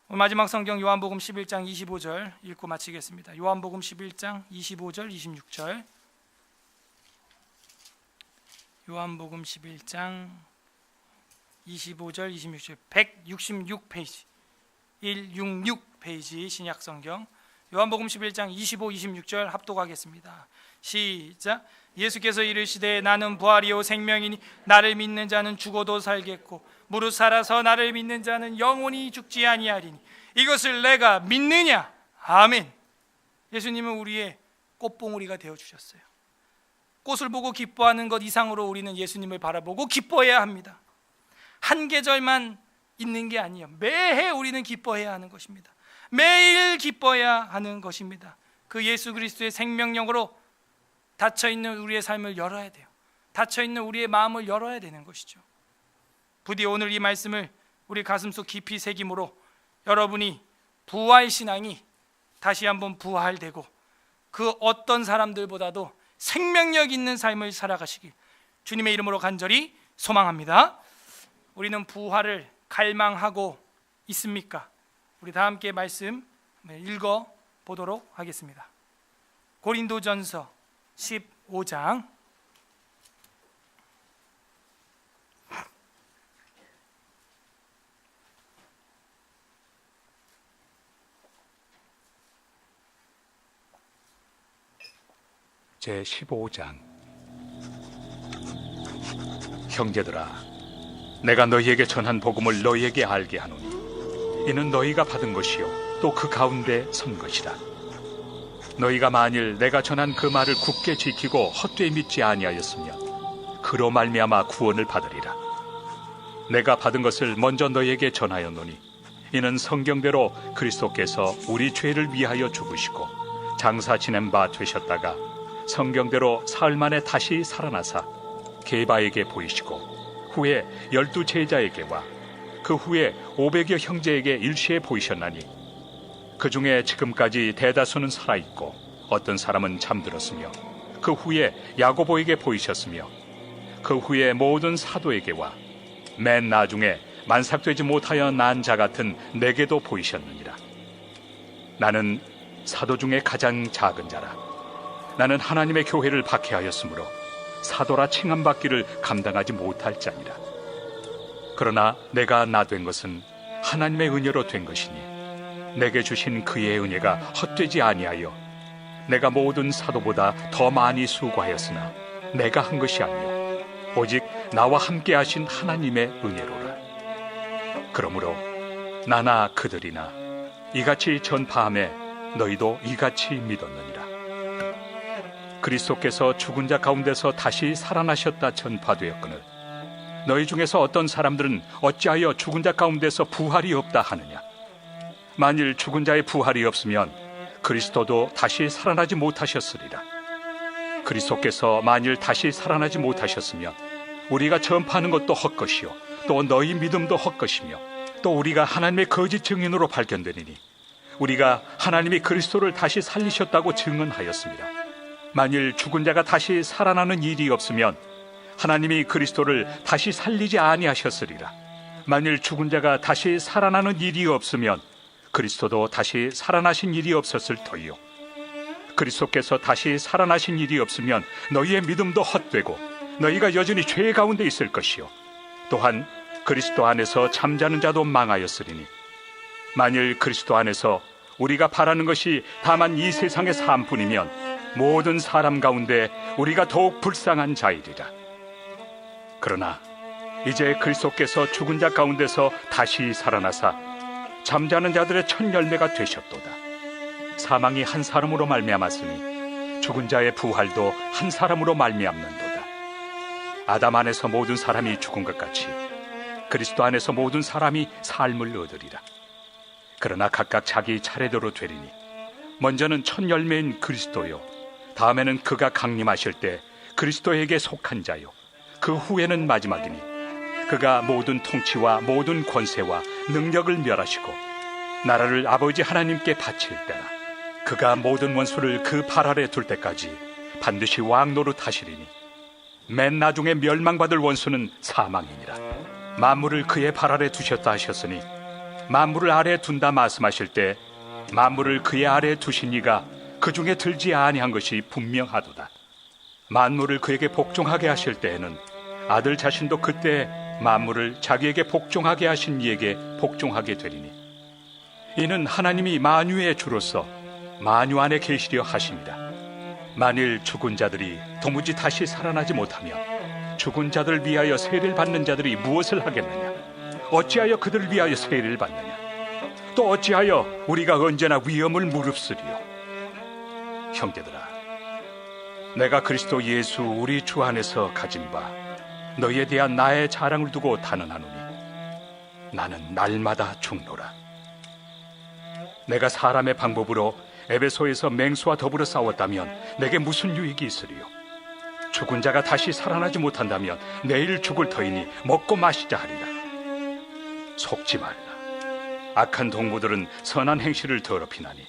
마지막 성경 요한복음 11장 25절 읽고 마치겠습니다. 요한복음 11장 25절 26절. 요한복음 11장 25절 26절 166페이지 166페이지 신약성경 요한복음 11장 25, 26절 합독하겠습니다. 시작. 예수께서 이르시되 나는 부활이요 생명이니 나를 믿는 자는 죽어도 살겠고 무릇 살아서 나를 믿는 자는 영원히 죽지 아니하리니 이것을 내가 믿느냐? 아멘. 예수님은 우리의 꽃봉오리가 되어주셨어요. 꽃을 보고 기뻐하는 것 이상으로 우리는 예수님을 바라보고 기뻐해야 합니다. 한 계절만 있는 게 아니에요. 매해 우리는 기뻐해야 하는 것입니다. 매일 기뻐해야 하는 것입니다. 그 예수 그리스도의 생명력으로 닫혀있는 우리의 삶을 열어야 돼요. 닫혀있는 우리의 마음을 열어야 되는 것이죠. 부디 오늘 이 말씀을 우리 가슴속 깊이 새김으로 여러분이 부활신앙이 다시 한번 부활되고 그 어떤 사람들보다도 생명력 있는 삶을 살아가시길 주님의 이름으로 간절히 소망합니다. 우리는 부활을 갈망하고 있습니까? 우리 다 함께 말씀 읽어보도록 하겠습니다. 고린도전서 15장 제15장. 형제들아, 내가 너희에게 전한 복음을 너희에게 알게 하노니 이는 너희가 받은 것이요 또 그 가운데 선 것이라. 너희가 만일 내가 전한 그 말을 굳게 지키고 헛되이 믿지 아니하였으면 그로 말미암아 구원을 받으리라. 내가 받은 것을 먼저 너희에게 전하였노니 이는 성경대로 그리스도께서 우리 죄를 위하여 죽으시고 장사 지낸 바 되셨다가 성경대로 사흘 만에 다시 살아나사 게바에게 보이시고 후에 12 제자에게와 그 후에 500여 형제에게 일시에 보이셨나니 그 중에 지금까지 대다수는 살아있고 어떤 사람은 잠들었으며 그 후에 야고보에게 보이셨으며 그 후에 모든 사도에게와 맨 나중에 만삭되지 못하여 난 자 같은 내게도 보이셨느니라. 나는 사도 중에 가장 작은 자라. 나는 하나님의 교회를 박해하였으므로 사도라 칭함받기를 감당하지 못할 자니라. 그러나 내가 나 된 것은 하나님의 은혜로 된 것이니 내게 주신 그의 은혜가 헛되지 아니하여 내가 모든 사도보다 더 많이 수고하였으나 내가 한 것이 아니요 오직 나와 함께 하신 하나님의 은혜로라. 그러므로 나나 그들이나 이같이 전파함에 너희도 이같이 믿었느니라. 그리스도께서 죽은 자 가운데서 다시 살아나셨다 전파되었거늘 너희 중에서 어떤 사람들은 어찌하여 죽은 자 가운데서 부활이 없다 하느냐. 만일 죽은 자의 부활이 없으면 그리스도도 다시 살아나지 못하셨으리라. 그리스도께서 만일 다시 살아나지 못하셨으면 우리가 전파하는 것도 헛것이요 또 너희 믿음도 헛것이며 또 우리가 하나님의 거짓 증인으로 발견되리니 우리가 하나님이 그리스도를 다시 살리셨다고 증언하였습니다. 만일 죽은 자가 다시 살아나는 일이 없으면 하나님이 그리스도를 다시 살리지 아니하셨으리라. 만일 죽은 자가 다시 살아나는 일이 없으면 그리스도도 다시 살아나신 일이 없었을 터이요 그리스도께서 다시 살아나신 일이 없으면 너희의 믿음도 헛되고 너희가 여전히 죄 가운데 있을 것이요 또한 그리스도 안에서 잠자는 자도 망하였으리니 만일 그리스도 안에서 우리가 바라는 것이 다만 이 세상의 삶뿐이면 모든 사람 가운데 우리가 더욱 불쌍한 자이리라. 그러나 이제 그리스도께서 죽은 자 가운데서 다시 살아나사 잠자는 자들의 첫 열매가 되셨도다. 사망이 한 사람으로 말미암았으니 죽은 자의 부활도 한 사람으로 말미암는도다. 아담 안에서 모든 사람이 죽은 것 같이 그리스도 안에서 모든 사람이 삶을 얻으리라. 그러나 각각 자기 차례대로 되리니 먼저는 첫 열매인 그리스도요 다음에는 그가 강림하실 때 그리스도에게 속한 자요 그 후에는 마지막이니 그가 모든 통치와 모든 권세와 능력을 멸하시고 나라를 아버지 하나님께 바칠 때라. 그가 모든 원수를 그 발 아래 둘 때까지 반드시 왕 노릇하시리니 맨 나중에 멸망받을 원수는 사망이니라. 만물을 그의 발 아래 두셨다 하셨으니 만물을 아래에 둔다 말씀하실 때 만물을 그의 아래에 두신 이가 그 중에 들지 아니한 것이 분명하도다. 만물을 그에게 복종하게 하실 때에는 아들 자신도 그때 만물을 자기에게 복종하게 하신 이에게 복종하게 되리니 이는 하나님이 만유의 주로서 만유 안에 계시려 하심이라. 만일 죽은 자들이 도무지 다시 살아나지 못하면 죽은 자들을 위하여 세례를 받는 자들이 무엇을 하겠느냐? 어찌하여 그들을 위하여 세례를 받느냐? 또 어찌하여 우리가 언제나 위험을 무릅쓰리요? 형제들아, 내가 그리스도 예수 우리 주 안에서 가진 바 너희에 대한 나의 자랑을 두고 단언하노니 나는 날마다 죽노라. 내가 사람의 방법으로 에베소에서 맹수와 더불어 싸웠다면 내게 무슨 유익이 있으리요? 죽은 자가 다시 살아나지 못한다면 내일 죽을 터이니 먹고 마시자 하리라. 속지 말라. 악한 동무들은 선한 행실을 더럽히나니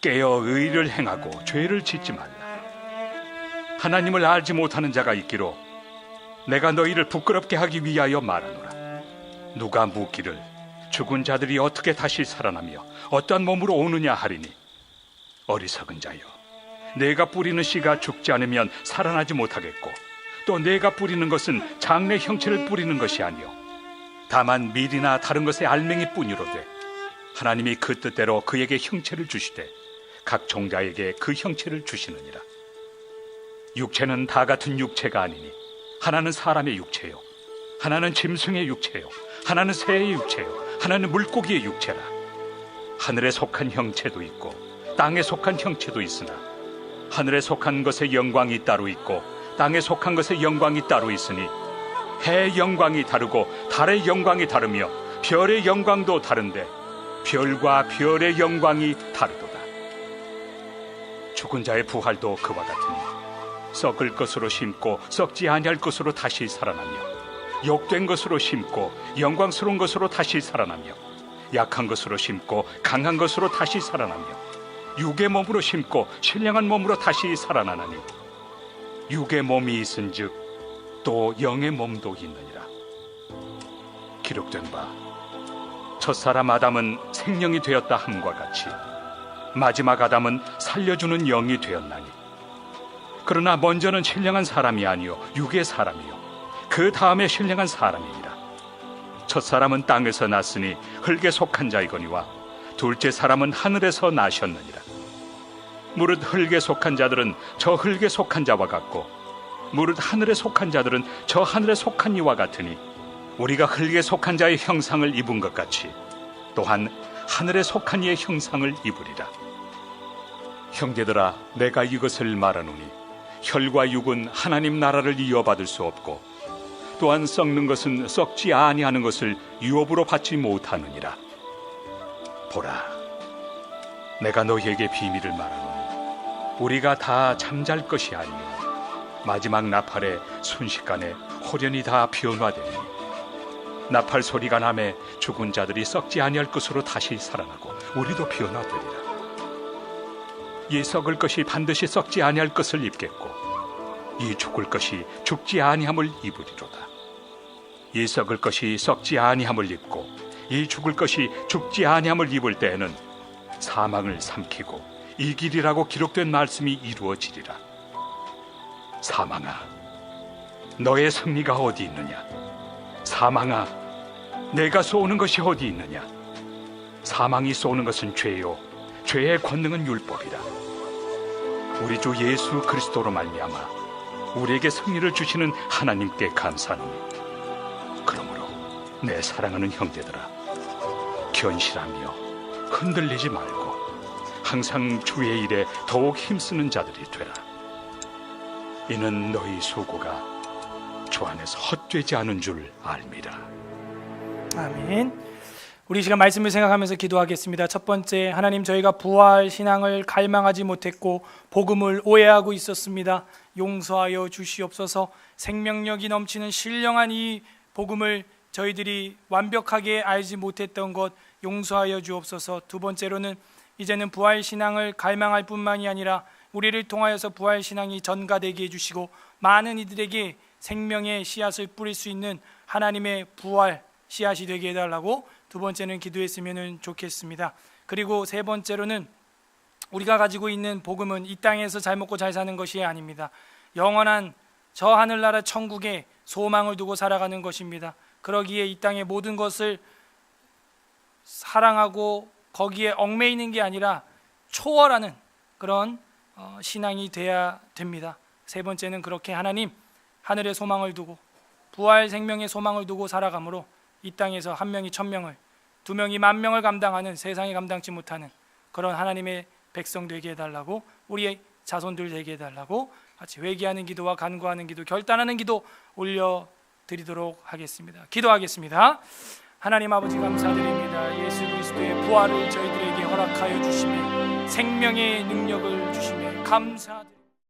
깨어 의를 행하고 죄를 짓지 말라. 하나님을 알지 못하는 자가 있기로 내가 너희를 부끄럽게 하기 위하여 말하노라. 누가 묻기를 죽은 자들이 어떻게 다시 살아나며 어떠한 몸으로 오느냐 하리니 어리석은 자여, 내가 뿌리는 씨가 죽지 않으면 살아나지 못하겠고 또 내가 뿌리는 것은 장래 형체를 뿌리는 것이 아니요 다만 밀이나 다른 것의 알맹이 뿐이로되 하나님이 그 뜻대로 그에게 형체를 주시되 각 종자에게 그 형체를 주시느니라. 육체는 다 같은 육체가 아니니 하나는 사람의 육체요 하나는 짐승의 육체요 하나는 새의 육체요 하나는 물고기의 육체라. 하늘에 속한 형체도 있고 땅에 속한 형체도 있으나 하늘에 속한 것의 영광이 따로 있고 땅에 속한 것의 영광이 따로 있으니 해의 영광이 다르고 달의 영광이 다르며 별의 영광도 다른데 별과 별의 영광이 다르도다. 죽은 자의 부활도 그와 같으니 썩을 것으로 심고 썩지 아니할 것으로 다시 살아나며 욕된 것으로 심고 영광스러운 것으로 다시 살아나며 약한 것으로 심고 강한 것으로 다시 살아나며 육의 몸으로 심고 신령한 몸으로 다시 살아나나니 육의 몸이 있은즉 또 영의 몸도 있느니라. 기록된 바 첫사람 아담은 생명이 되었다 함과 같이 마지막 아담은 살려주는 영이 되었나니 그러나 먼저는 신령한 사람이 아니요 육의 사람이요 그 다음에 신령한 사람이니라. 첫사람은 땅에서 났으니 흙에 속한 자이거니와 둘째 사람은 하늘에서 나셨느니라. 무릇 흙에 속한 자들은 저 흙에 속한 자와 같고 무릇 하늘에 속한 자들은 저 하늘에 속한 이와 같으니 우리가 흙에 속한 자의 형상을 입은 것 같이 또한 하늘에 속한 이의 형상을 입으리라. 형제들아, 내가 이것을 말하노니 혈과 육은 하나님 나라를 이어받을 수 없고 또한 썩는 것은 썩지 아니하는 것을 유업으로 받지 못하느니라. 보라, 내가 너희에게 비밀을 말하노니 우리가 다 잠잘 것이 아니요 마지막 나팔에 순식간에 호련히 다 변화되니 나팔 소리가 나매 죽은 자들이 썩지 아니할 것으로 다시 살아나고 우리도 변화되리라. 이 썩을 것이 반드시 썩지 아니할 것을 입겠고 이 죽을 것이 죽지 아니함을 입으리로다. 이 썩을 것이 썩지 아니함을 입고 이 죽을 것이 죽지 아니함을 입을 때에는 사망을 삼키고 이길이라고 기록된 말씀이 이루어지리라. 사망아, 너의 승리가 어디 있느냐? 사망아, 내가 쏘는 것이 어디 있느냐? 사망이 쏘는 것은 죄요, 죄의 권능은 율법이라. 우리 주 예수 그리스도로 말미암아 우리에게 승리를 주시는 하나님께 감사하노니, 그러므로 내 사랑하는 형제들아, 견실하며 흔들리지 말고 항상 주의 일에 더욱 힘쓰는 자들이 되라. 이는 너희 수고가 주 안에서 헛되지 않은 줄 알미라. 아멘. 우리 이 시간 말씀을 생각하면서 기도하겠습니다. 첫 번째, 하나님, 저희가 부활 신앙을 갈망하지 못했고 복음을 오해하고 있었습니다. 용서하여 주시옵소서. 생명력이 넘치는 신령한 이 복음을 저희들이 완벽하게 알지 못했던 것 용서하여 주옵소서. 두 번째로는 이제는 부활 신앙을 갈망할 뿐만이 아니라 우리를 통하여서 부활 신앙이 전가되게 해주시고 많은 이들에게 생명의 씨앗을 뿌릴 수 있는 하나님의 부활 씨앗이 되게 해달라고 두 번째는 기도했으면 좋겠습니다. 그리고 세 번째로는 우리가 가지고 있는 복음은 이 땅에서 잘 먹고 잘 사는 것이 아닙니다. 영원한 저 하늘나라 천국에 소망을 두고 살아가는 것입니다. 그러기에 이 땅의 모든 것을 사랑하고 거기에 얽매이는 게 아니라 초월하는 그런 신앙이 돼야 됩니다. 세 번째는 그렇게 하나님, 하늘의 소망을 두고 부활 생명의 소망을 두고 살아가므로 이 땅에서 한 명이 1000명을, 2명이 10,000명을 감당하는, 세상이 감당치 못하는 그런 하나님의 백성 되게 해달라고, 우리의 자손들 되게 해달라고 같이 회개하는 기도와 간구하는 기도, 결단하는 기도 올려드리도록 하겠습니다. 기도하겠습니다. 하나님 아버지, 감사드립니다. 예수 그리스도의 부활을 저희들에게 허락하여 주시며 생명의 능력을 주시며 감사드립니다.